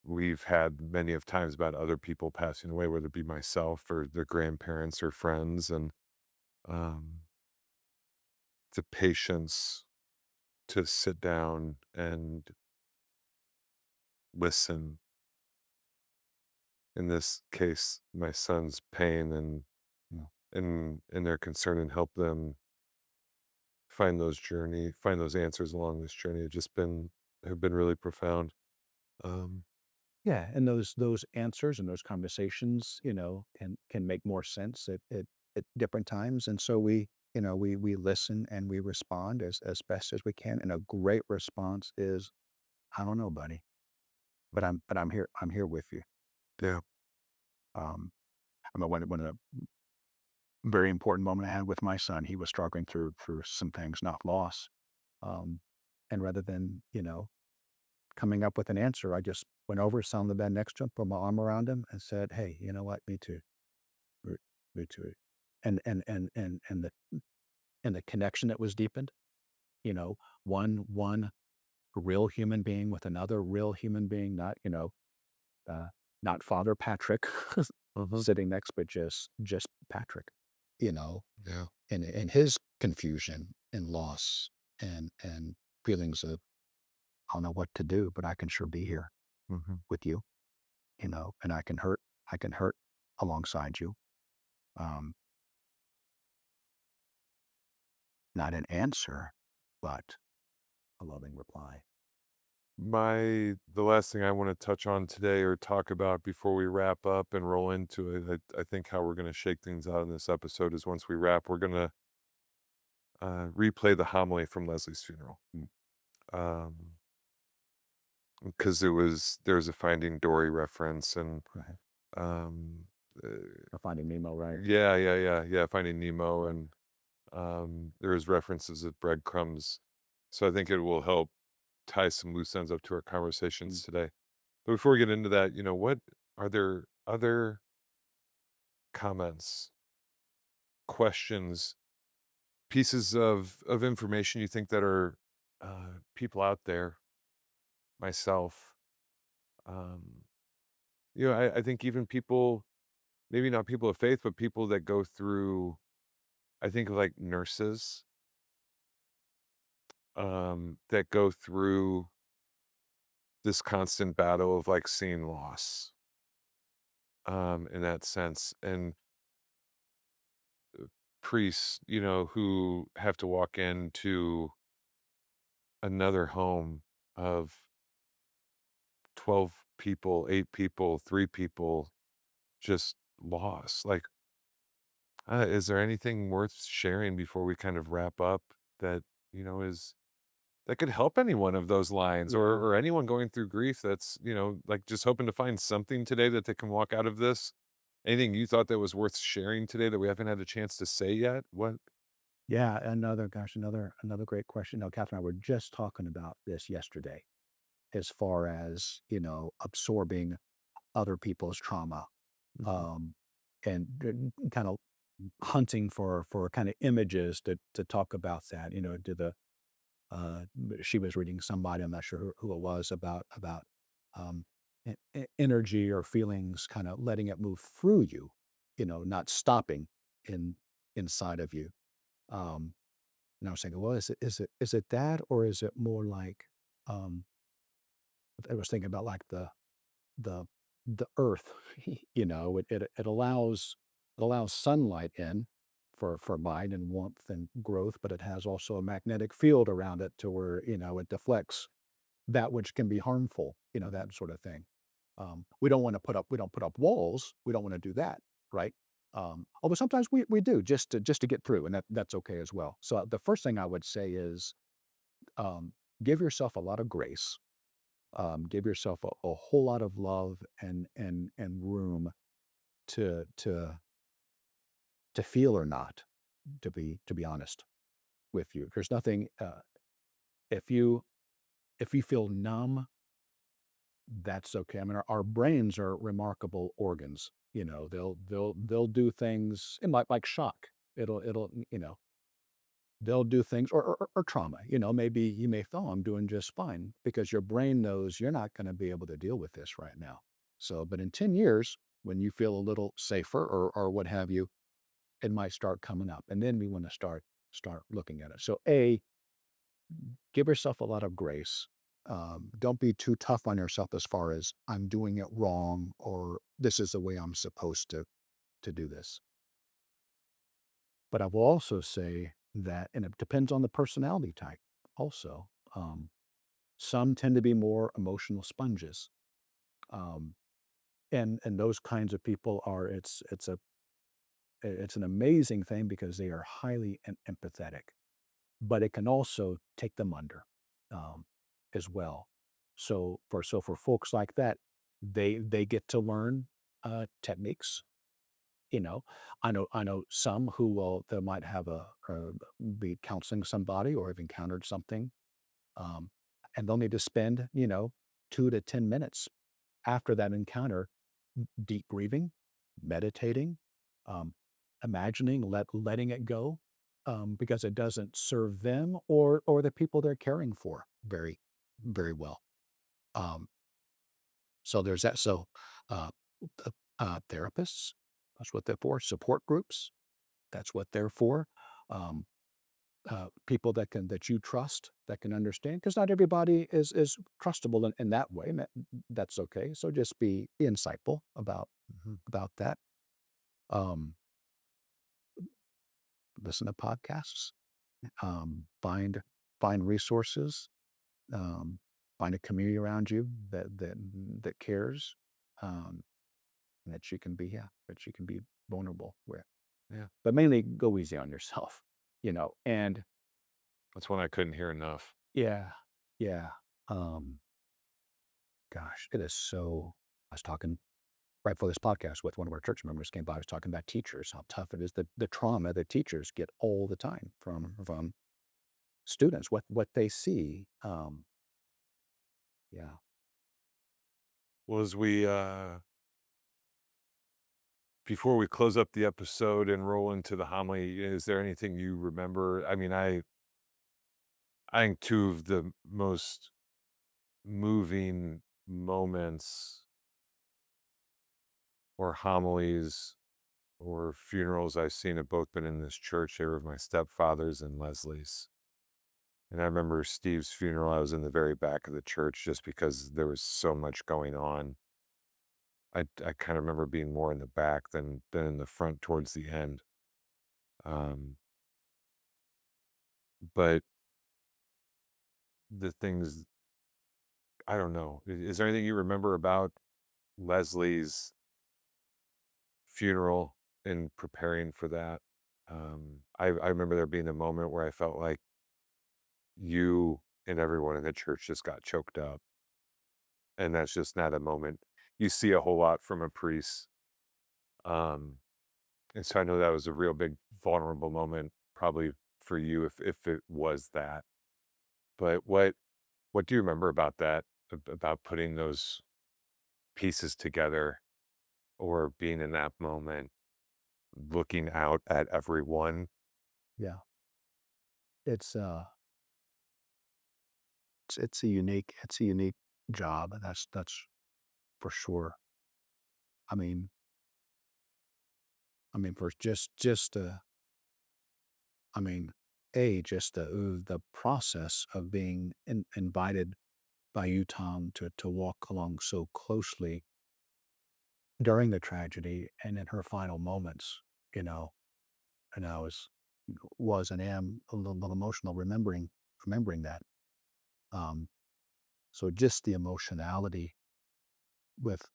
we've had many of times about other people passing away, whether it be myself or their grandparents or friends, and um, the patience to sit down and listen. In this case, my son's pain yeah, and their concern, and help them find those answers along this journey have been really profound. Um, yeah, and those answers and those conversations, can make more sense at different times, and so we listen and we respond as best as we can. And a great response is, I don't know, buddy, but I'm here. I'm here with you. yeah. I mean, when a very important moment I had with my son, he was struggling through some things, not loss. Um, and rather than, coming up with an answer, I just went over, sat on the bed next to him, put my arm around him and said, hey, you know what? Me too. Me me too. And the connection that was deepened, one real human being with another real human being, uh, not Father Patrick Mhm. sitting next, but just Patrick, you know, Yeah. and his confusion and loss and feelings of I don't know what to do, but I can sure be here Mhm. with you, and I can hurt alongside you. Um, not an answer, but a loving reply. The last thing I want to touch on today or talk about before we wrap up and roll into it, I think how we're going to shake things out in this episode is once we wrap, we're going to replay the homily from Leslie's funeral. Mm, Um, because there's a Finding Dory reference and right. um, uh, Or Finding Nemo, right? yeah, Finding Nemo, Right. and there's references of breadcrumbs, so I think it will help tie some loose ends up to our Mm, conversations today. But before we get into that, what are there other comments, questions, pieces of information you think that are people out there, myself, um, I think even people, maybe not people of faith, but people that go through, I think like nurses, that go through this constant battle of like seeing loss, in that sense, and priests, who have to walk into another home of 12 people, 8 people, 3 people just lost. Like, is there anything worth sharing before we kind of wrap up that, is that could help anyone of those lines, or yeah. anyone going through grief that's, like just hoping to find something today that they can walk out of this? Anything you thought that was worth sharing today that we haven't had a chance to say yet? What? Yeah, another great question. Now, Catherine and I were just talking about this yesterday, as far as, absorbing other people's trauma, Mhm. um, and kind of hunting for kind of images to talk about that. To the she was reading somebody, I'm not sure who it was, about um, energy or feelings, kind of letting it move through you, not stopping in inside of you. Um, and I was thinking, well, is it that, or is it more like, um, I was thinking about like the the earth, it allows sunlight in for light and warmth and growth, but it has also a magnetic field around it to where, it deflects that which can be harmful, that sort of thing. We don't put up walls. We don't want to do that, right? Although sometimes we do, just to get through, and that's okay as well. So the first thing I would say is, um, give yourself a lot of grace. Give yourself a whole lot of love and room to feel or not. To be honest with you, there's nothing. If you if you feel numb, that's okay. I mean, our brains are remarkable organs. They'll do things in like shock. It'll they'll do things, or trauma. Maybe you may feel, "Oh, I'm doing just fine," because your brain knows you're not going to be able to deal with this right now. So, but in 10 years, when you feel a little safer, or what have you, it might start coming up, and then we want to start looking at it. So, give yourself a lot of grace. Don't be too tough on yourself as far as, I'm doing it wrong, or this is the way I'm supposed to do this. But I will also say that, and it depends on the personality type also. Some tend to be more emotional sponges. Um, and those kinds of people are, it's an amazing thing because they are highly empathetic, but it can also take them under, um, as well. So for folks like that, they get to learn techniques. You know, I know some who will, they might have be counseling somebody or have encountered something, um, and they'll need to spend, 2 to 10 minutes after that encounter, deep grieving, meditating, um, imagining, letting it go, because it doesn't serve them or the people they're caring for very, very well. Um, so there's that. So, uh, therapists, that's what they're for. Support groups, that's what they're for. Um, People that you trust, that can understand, because not everybody is trustable in that way. And that's okay. So just be insightful Mhm. about that. Um, Listen to podcasts. Find resources, um, find a community around you that cares, um, and that you can be, yeah, that you can be vulnerable with. Yeah. But mainly go easy on yourself, and That's one I couldn't hear enough. yeah, yeah. Um, Gosh, it is so I was talking right before this podcast with one of our church members came by. I was talking about teachers, how tough it is, the trauma that teachers get all the time from students, what they see. Yeah, Was we before we close up the episode and roll into the homily, is there anything you remember? I mean, I think two of the most moving moments or homilies or funerals I've seen have both been in this church. They were my stepfather's and Leslie's. And I remember Steve's funeral, I was in the very back of the church just because there was so much going on. I kind of remember being more in the back than in the front towards the end. Um, but the things I don't know. Is there anything you remember about Leslie's funeral and preparing for that? I remember there being a moment where I felt like you and everyone in the church just got choked up. And that's just not a moment you see a whole lot from a priest. Um, and so I know that was a real big vulnerable moment probably for you if it was that. But what do you remember about that? About putting those pieces together or being in that moment, looking out at everyone? yeah. It's it's a unique job. That's for sure. I mean, for I mean, just the process of being invited by you, Tom, to walk along so closely during the tragedy and in her final moments, you know, and I was and am a little emotional remembering that. Um, so just the emotionality with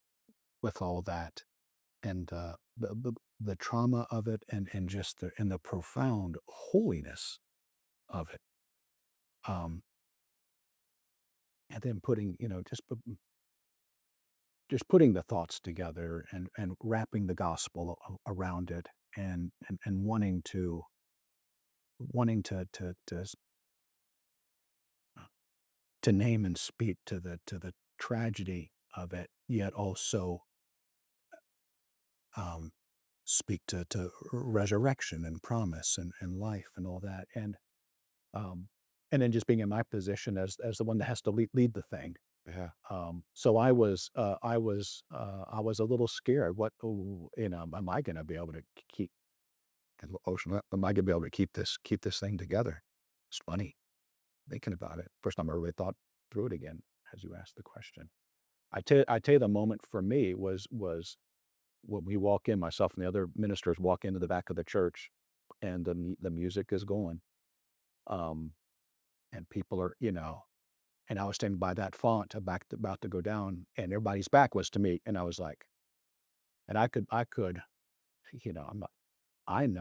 all that and the trauma of it and just the profound holiness of it. Um, and then putting, just putting the thoughts together and wrapping the gospel around it and wanting to name and speak to the tragedy of it, yet also um, speak to resurrection and promise and life and all that. Um, and then just being in my position as the one that has to lead the thing. Yeah. So I was a little scared. What, oh, am I going to be able to keep? Ocean, am I going to be able to keep this thing together? It's funny thinking about it. First time I really thought through it again as you asked the question. I tell you, the moment for me was when we walk in, myself and the other ministers walk into the back of the church, and the music is going, um, and people are, and I was standing by that font about to go down, and everybody's back was to me, and I was like, and I could, I'm not,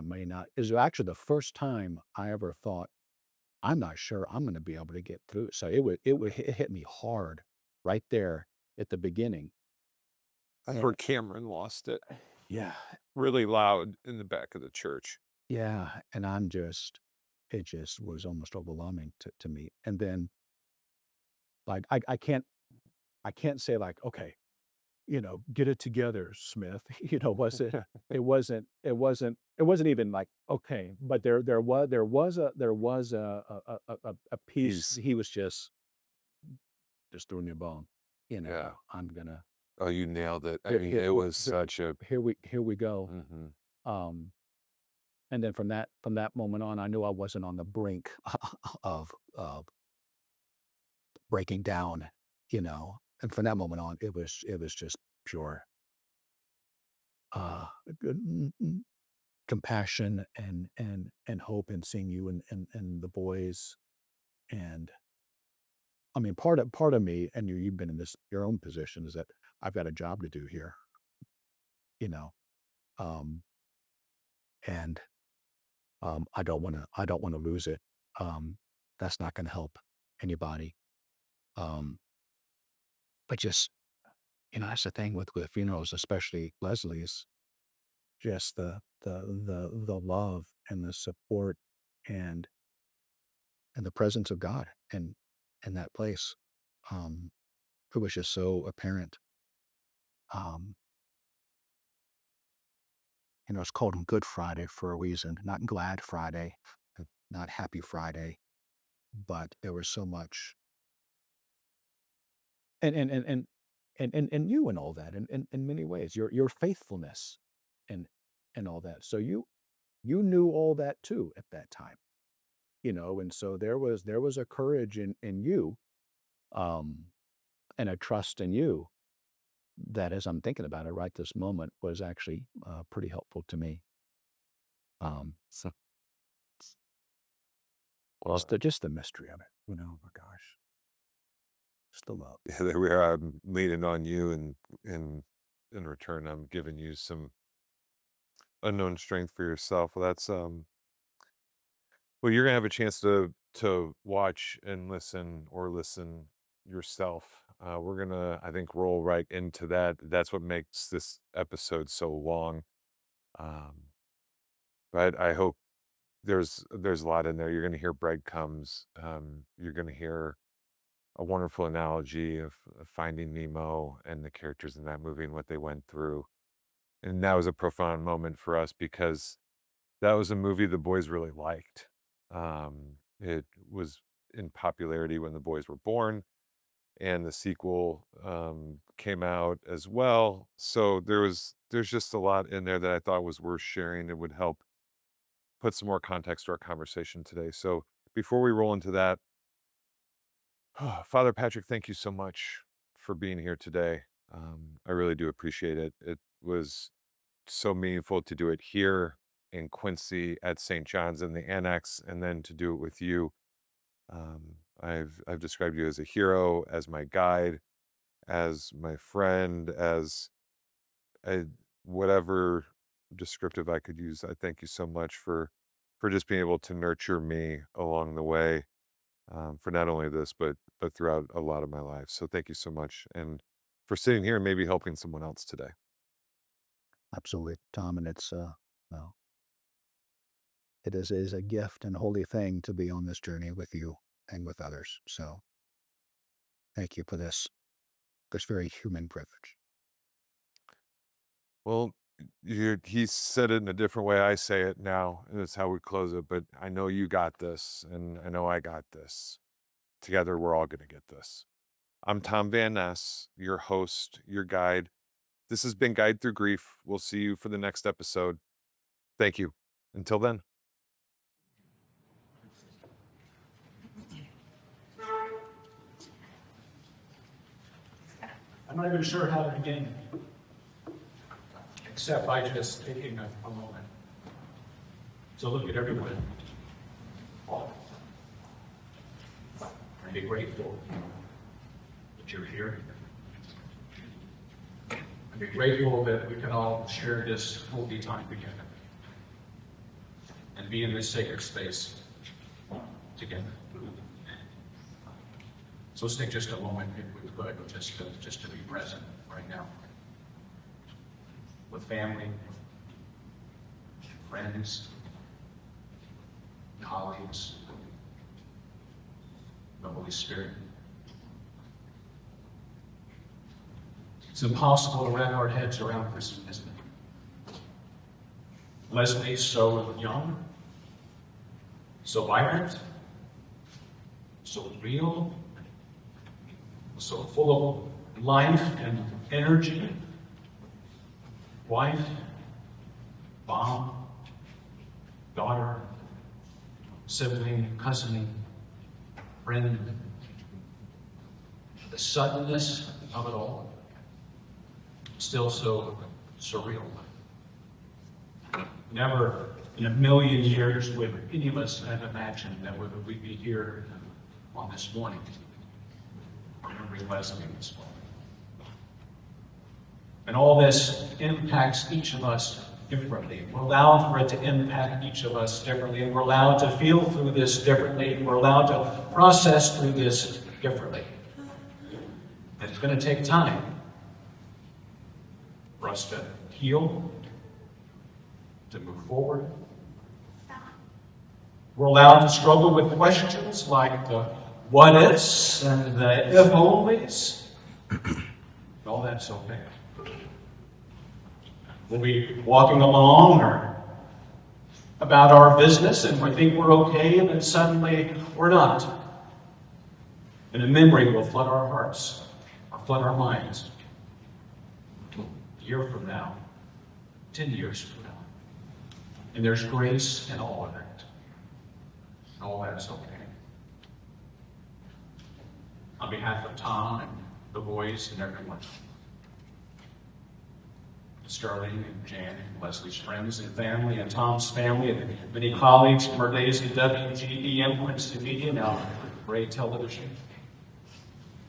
may not. Is actually the first time I ever thought I'm not sure I'm going to be able to get through. So it hit me hard right there at the beginning. That's And where Cameron lost it yeah, really loud in the back of the church. yeah, and it just was almost overwhelming to me. And then like I can't say like, okay, get it together, Smith. It wasn't even like, okay, but there was a piece He's he was just throwing your bone. yeah. I'm gonna Oh, you nailed it. I here mean, here it w was such a here we go. mhm. Um, and then from that moment on, I knew I wasn't on the brink of breaking down, and from that moment on, it was just pure, good compassion and hope in seeing you and the boys. And I mean, part of me, and you've been in this your own position, is that I've got a job to do here, you know, um, and I don't want to lose it. Um, that's not going to help anybody. Um, but just that's the thing with funerals, especially Leslie's, just the love and the support and the presence of God in that place. Um, it was just so apparent. Um, it's called Good Friday for a reason, not Glad Friday, not Happy Friday, but there was so much, and you and all that, in many ways, your faithfulness, and all that. So you knew all that too at that time, and so there was a courage in you, um, and a trust in you that, as I'm thinking about it right this moment, was actually pretty helpful to me. So Well, just the mystery of it, oh my gosh, just the love. yeah, there we are. I'm leaning on you, and in return, I'm giving you some unknown strength for yourself. Well, well, you're gonna have a chance to watch and listen, or listen yourself. We're gonna, I think, roll right into that. That's what makes this episode so long. Um, but I hope there's a lot in there. You're gonna hear breadcrumbs. You're gonna hear a wonderful analogy of Finding Nemo and the characters in that movie and what they went through. And that was a profound moment for us because that was a movie the boys really liked. It was in popularity when the boys were born, and the sequel came out as well. So there's just a lot in there that I thought was worth sharing and would help put some more context to our conversation today. So before we roll into that, Father Patrick, thank you so much for being here today. I really do appreciate it. It was so meaningful to do it here in Quincy at St. John's in the Annex, and then to do it with you. I've described you as a hero, as my guide, as my friend, as a, whatever descriptive I could use. I thank you so much for just being able to nurture me along the way, for not only this but throughout a lot of my life. So thank you so much, and for sitting here and maybe helping someone else today. Absolutely, Tom, and well, it is a gift and holy thing to be on this journey with you and with others. So thank you for this very human privilege. Well, he said it in a different way. I say it now, and it's how we close it. But I know you got this, and I know I got this. Together, we're all going to get this. I'm Tom Van Ness, your host, your guide. This has been Guide Through Grief. We'll see you for the next episode. Thank you. Until then. I'm not even sure how to begin, except by just taking a moment to look at everyone and be grateful that you're here. And be grateful that we can all share this holy time together and be in this sacred space together. So let's take just a moment, if we could, just to be present right now with family, friends, colleagues, the Holy Spirit. It's impossible to wrap our heads around this, isn't it? Leslie's so young, so vibrant, so real, so full of life and energy. Wife, mom, daughter, sibling, cousin, friend. The suddenness of it all, still so surreal. Never in a million years would any of us have imagined that we'd be here on this morning, remembering Lesley this morning. And all this impacts each of us differently. We're allowed for it to impact each of us differently, and we're allowed to feel through this differently, and we're allowed to process through this differently. And it's going to take time for us to heal, to move forward. We're allowed to struggle with questions like the what ifs and the if onlys. All that's okay. We'll be walking along or about our business and we think we're okay, and then suddenly we're not. And a memory will flood our hearts, or flood our minds. A year from now, 10 years from now. And there's grace in all of that. And all that's okay. On behalf of Tom and the boys and everyone, Sterling and Jan and Leslie's friends and family, and Tom's family, and many colleagues from our days at WGEM, Princeton Media, now Ray Television.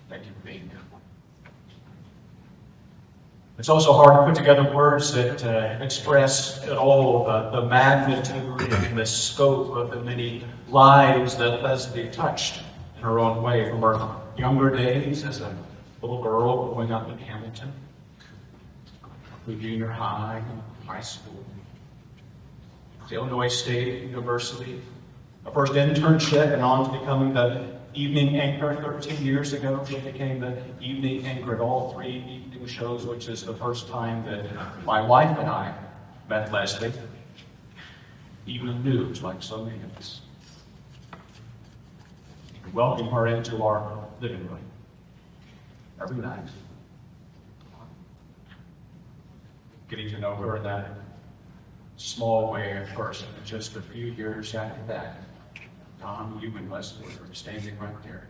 Thank you for being here. It's also hard to put together words that express at all the magnitude and the scope of the many lives that Lesley touched in her own way, from her younger days as a little girl growing up in Hamilton, through junior high, high school, the Illinois State University, a first internship, and on to becoming the evening anchor 13 years ago. She became the evening anchor at all 3 evening shows, which is the first time that my wife and I met Lesley. Evening news, like so many of us. We welcome her into our living room every night. Getting to know her in that small way at first, and just a few years after that, Tom, you and Lesley were standing right there.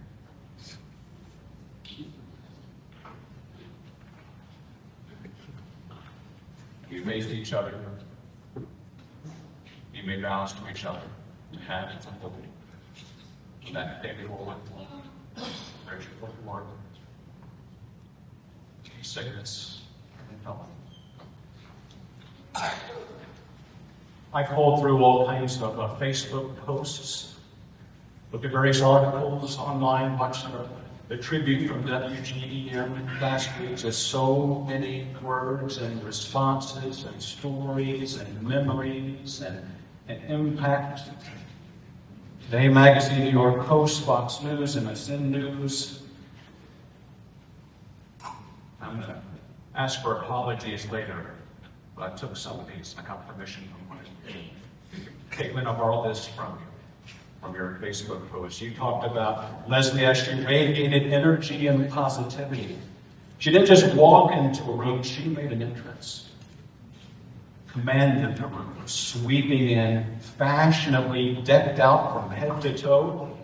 You faced each other. You made vows to each other to have and to hold. And that day they will live. There's your Lord. Sickness and health. I've called through all kinds of Facebook posts, looked at various articles online, watched the tribute from WGEM last week. Just so many words and responses and stories and memories and impact. Today Magazine, New York Post, Fox News, MSN News. I'm going to ask for apologies later, but I took some of these. I got permission from one of you. Caitlin, I borrowed this from your Facebook post. You talked about Lesley as she radiated energy and positivity. She didn't just walk into a room, she made an entrance. Commanded the room, sweeping in, fashionably decked out from head to toe,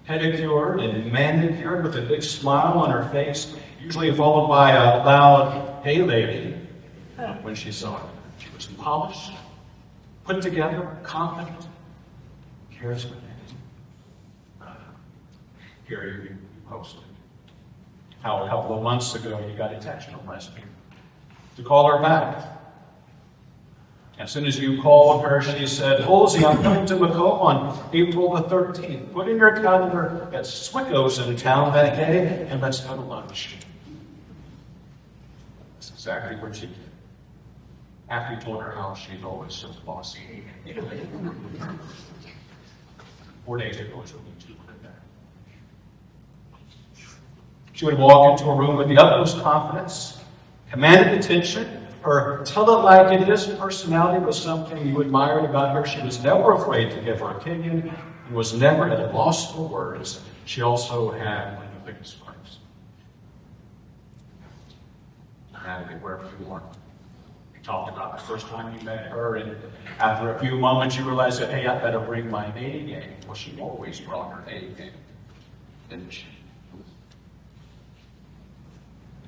pedicured and manicured with a big smile on her face, usually followed by a loud, "Hey lady," when she saw her. She was polished, put together, confident, charismatic. Here you posted how a couple of months ago you got a text from Lesley to call her back. As soon as you called her, she said, "Halsey, I'm coming to Macomb on April the 13th. Put in your calendar at Swicko's in town that day, and let's go to lunch." That's exactly what she did. After you told her how she's always so bossy. 4 days ago, she put it there. She would walk into a room with the utmost confidence, commanded attention. Her tell-it-like-it-is personality was something you admired about her. She was never afraid to give her opinion and was never at a loss for words. She also had one of the biggest sparks. Natalie, wherever you are. You talked about the first time you met her, and after a few moments you realized that, hey, I better bring my A game. Well, she always brought her A game, didn't she?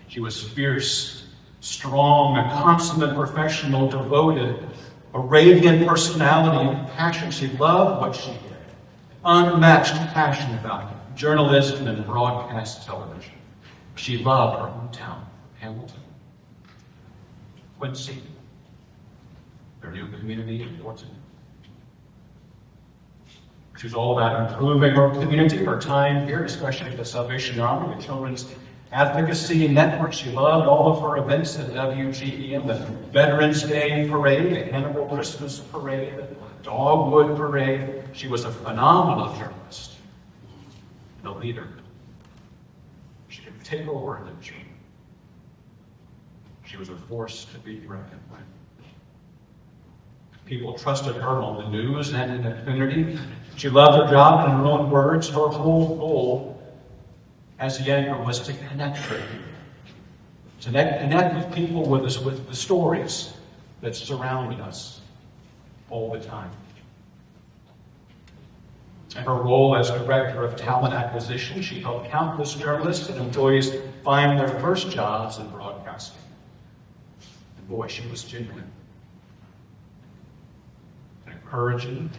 She was fierce, strong, a consummate professional, devoted, a radiant personality and passion. She loved what she did. Unmatched passion about journalism and broadcast television. She loved her hometown, Hamilton, Quincy, their new community in Norton. She was all about improving her community, her time here, especially the Salvation Army, the Children's Advocacy Network. She loved all of her events at WGEM, the Veterans Day Parade, the Hannibal Christmas Parade, the Dogwood Parade. She was a phenomenal journalist and a leader. She could take over the journal. She was a force to be reckoned with. People trusted her on the news and in the community. She loved her job, and in her own words, her whole goal as a anchor was to connect with people. To connect with people with the stories that surrounded us all the time. In her role as Director of Talent Acquisition, she helped countless journalists and employees find their first jobs in broadcasting. And boy, she was genuine. Encouraging.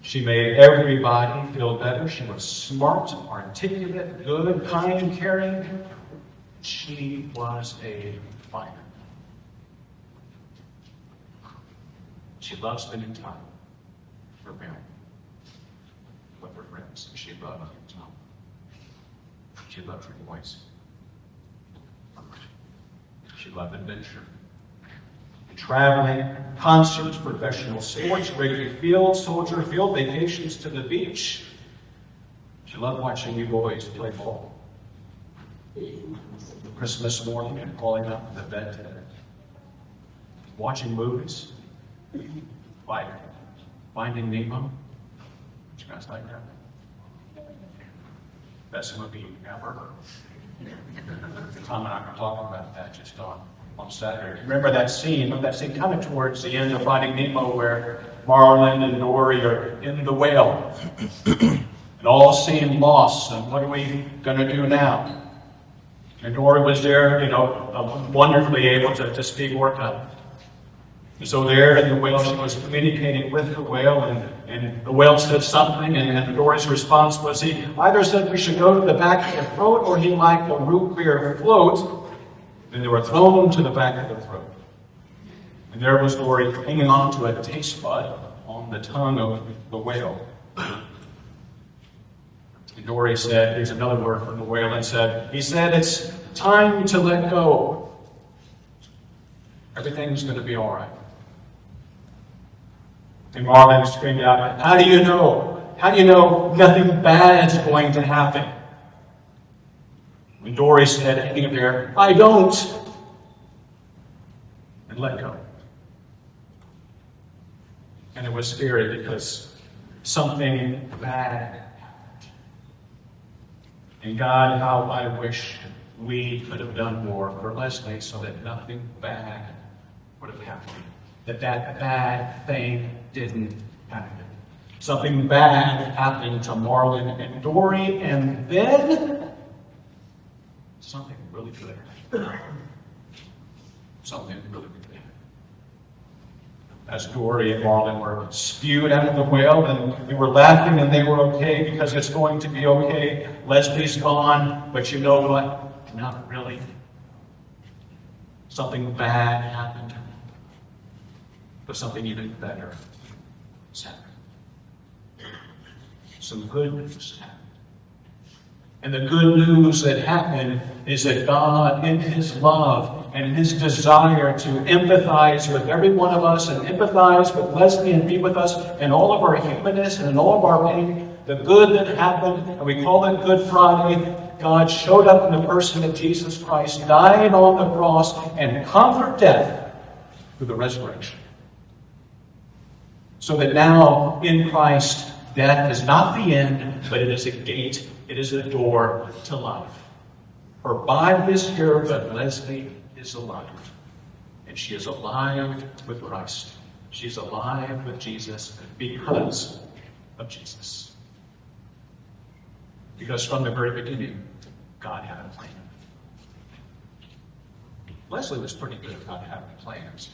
She made everybody feel better. She was smart, articulate, good, kind, caring. She was a fighter. She loved spending time with her family, with her friends. She loved Tom. She loved her voice. She loved adventure. Traveling, concerts, professional sports, Wrigley Field, Soldier Field, vacations to the beach. She loved watching you boys play ball. Christmas morning and calling up the bed to bed. Watching movies. Like Finding Nemo. You guys like that? Best movie you've ever heard. Tom and I were talking about that just on Saturday. Remember that scene kind of towards the end of Finding Nemo where Marlin and Dory are in the whale and all seem lost, and what are we going to do now? And Dory was there, wonderfully able to speak Orca. And so there in the whale, she was communicating with the whale, and the whale said something, and Dory's response was he either said we should go to the back of the throat, or he liked a root beer float. And they were thrown to the back of the throat. And there was Dory hanging on to a taste bud on the tongue of the whale. And Dory said, here's another word from the whale, he said, it's time to let go. Everything's going to be all right. And Marlin screamed out, how do you know? How do you know nothing bad's going to happen? And Dory said, hanging there, I don't. And let go. And it was scary because something bad happened. And God, how I wish we could have done more for Lesley so that nothing bad would have happened. That bad thing didn't happen. Something bad happened to Marlin and Dory, and then something really good. Something really good. As Dory and Marlin were spewed out of the whale, and we were laughing and they were okay because it's going to be okay. Leslie's gone, but you know what? Not really. Something bad happened. But something even better has happened. Some good news happened. And the good news that happened is that God, in His love and in His desire to empathize with every one of us and empathize with Lesley and be with us and all of our humanness and all of our pain, the good that happened, and we call it Good Friday, God showed up in the person of Jesus Christ, died on the cross, and conquered death through the resurrection. So that now, in Christ, death is not the end, but it is a gate. It is a door to life. Her body is here, but Lesley is alive. And she is alive with Christ. She's alive with Jesus because of Jesus. Because from the very beginning, God had a plan. Lesley was pretty good about having plans,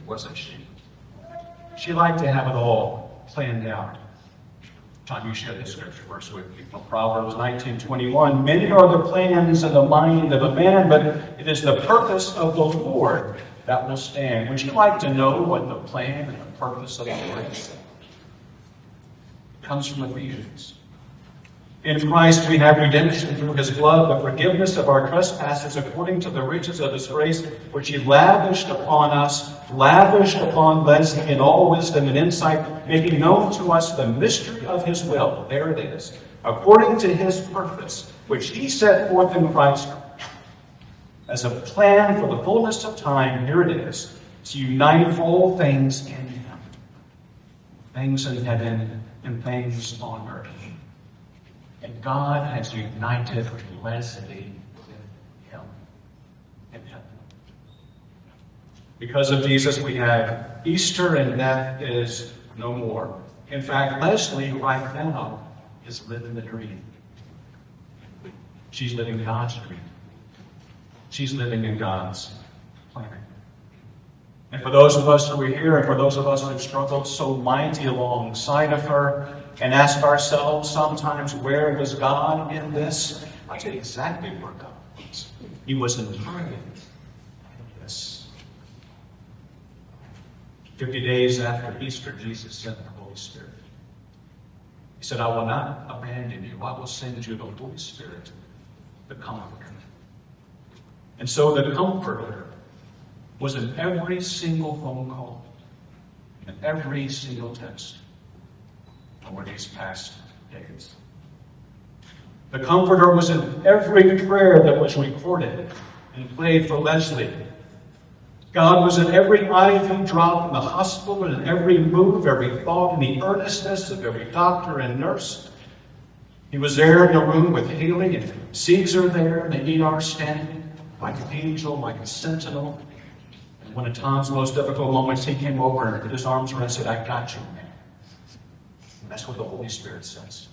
wasn't she? She liked to have it all planned out. Tom, you share this scripture verse with me from Proverbs 19:21. Many are the plans in the mind of a man, but it is the purpose of the Lord that will stand. Would you like to know what the plan and the purpose of the Lord is? It comes from Ephesians. In Christ we have redemption through his blood, the forgiveness of our trespasses according to the riches of his grace, which he lavished upon us, lavished upon Lesley in all wisdom and insight, making known to us the mystery of his will. There it is. According to his purpose, which he set forth in Christ as a plan for the fullness of time, here it is, to unite all things in him. Things in heaven and things on earth. And God has united Lesley with him in heaven. Because of Jesus, we have Easter, and death is no more. In fact, Lesley right now is living the dream. She's living God's dream. She's living in God's plan. And for those of us who are here, and for those of us who have struggled so mighty alongside of her, and ask ourselves sometimes, where was God in this? I tell you exactly where God was. He was entirely in this. 50 days after Easter, Jesus sent the Holy Spirit. He said, I will not abandon you. I will send you the Holy Spirit, the Comforter. And so the Comforter was in every single phone call, in every single text over these past days. The Comforter was in every prayer that was recorded and played for Lesley. God was in every IV drop in the hospital, and in every move, every thought, and the earnestness of every doctor and nurse. He was there in the room with Haley and Caesar there in the ER standing, like an angel, like a sentinel. And one of Tom's most difficult moments, he came over and put his arms around and said, I got you, man. And that's what the Holy Spirit says.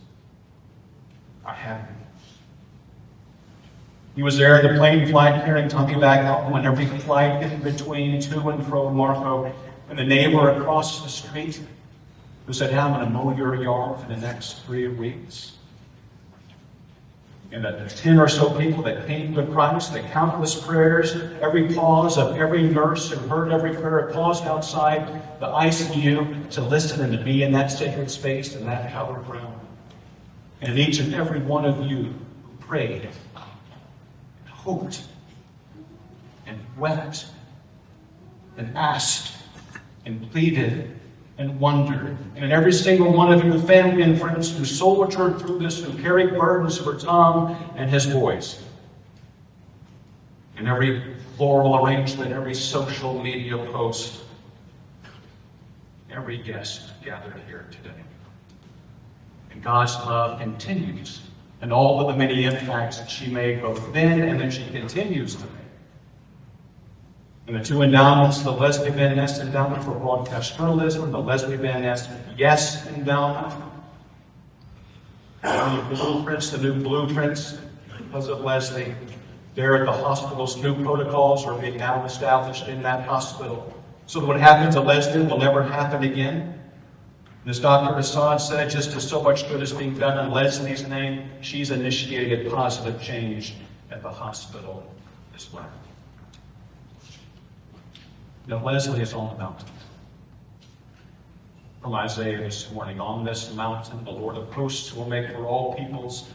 I have you. He was there in the plane flight carrying Tommy back home, when every flight in between to and from Marco, and the neighbor across the street who said, hey, I'm going to mow your yard for the next 3 weeks. And the 10 or so people that came to Christ, the countless prayers, every pause of every nurse who heard every prayer, paused outside the ICU to listen and to be in that sacred space and that hallowed ground. And each and every one of you who prayed and hoped and wept and asked and pleaded and wondered. And every single one of you, family and friends who soldiered through this, who carried burdens for Tom and his boys. And every floral arrangement, every social media post, every guest gathered here today. And God's love continues. And all of the many impacts that she made both then and that she continues to make. And the two endowments, the Lesley Van Ness Endowment for Broadcast Journalism, the Lesley Van Ness Yes Endowment. The new blueprints, because of Lesley. There at the hospital's new protocols are being now established in that hospital. So that what happened to Lesley will never happen again. And as Dr. Assad said, just as so much good is being done in Lesley's name, she's initiated positive change at the hospital as well. Now, Lesley is on the mountain. From Isaiah this morning, on this mountain, the Lord of hosts will make for all peoples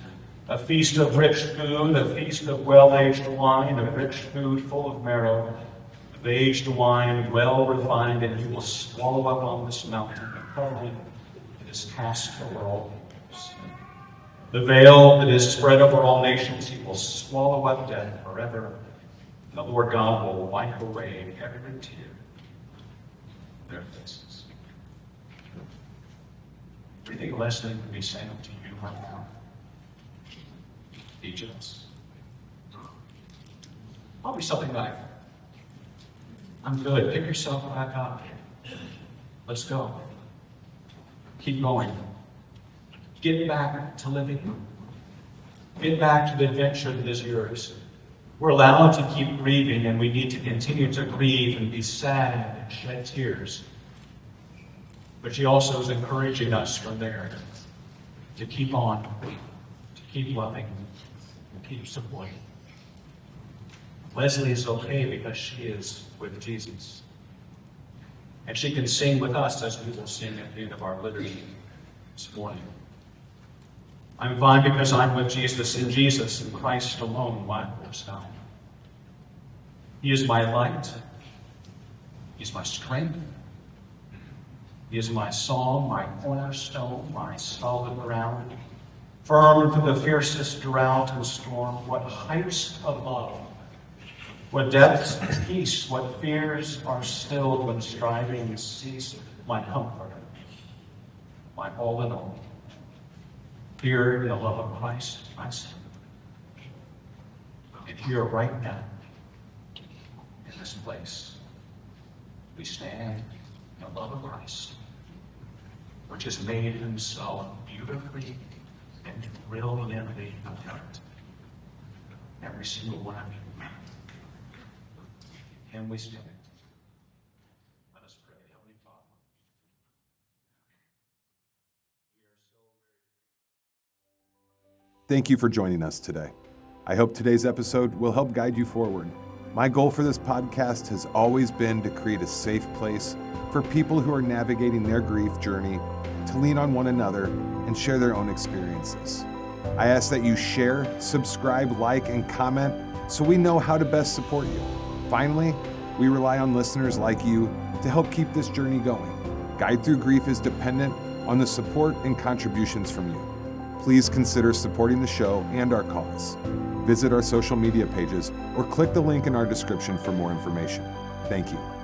a feast of rich food, a feast of well-aged wine, of rich food full of marrow, of aged wine well refined, and he will swallow up on this mountain the covering that is cast over all peoples. The veil that is spread over all nations, he will swallow up death forever. And the Lord God will wipe away every tear from their faces. Do you think Lesley would be saying to you right now? Each of us. Probably something like, I'm good. Pick yourself back up. Let's go. Keep going. Get back to living. Get back to the adventure that is yours. We're allowed to keep grieving, and we need to continue to grieve and be sad and shed tears. But she also is encouraging us from there to keep on, to keep loving, to keep supporting. Lesley is okay because she is with Jesus. And she can sing with us as we will sing at the end of our liturgy this morning. I'm fine because I'm with Jesus, in Jesus, in Christ alone, my cornerstone. He is my light. He is my strength. He is my song, my cornerstone, my solid ground. Firm through the fiercest drought and storm. What heights of love, what depths of peace, what fears are stilled when striving cease. My comfort, my all in all. Here in the love of Christ, I stand. And here right now, in this place, we stand in the love of Christ, which has made himself beautifully and brilliantly apparent. Every single one of you. And we stand. Let us pray, Heavenly Father. Thank you for joining us today. I hope today's episode will help guide you forward. My goal for this podcast has always been to create a safe place for people who are navigating their grief journey to lean on one another and share their own experiences. I ask that you share, subscribe, like, and comment so we know how to best support you. Finally, we rely on listeners like you to help keep this journey going. Guide Through Grief is dependent on the support and contributions from you. Please consider supporting the show and our cause. Visit our social media pages or click the link in our description for more information. Thank you.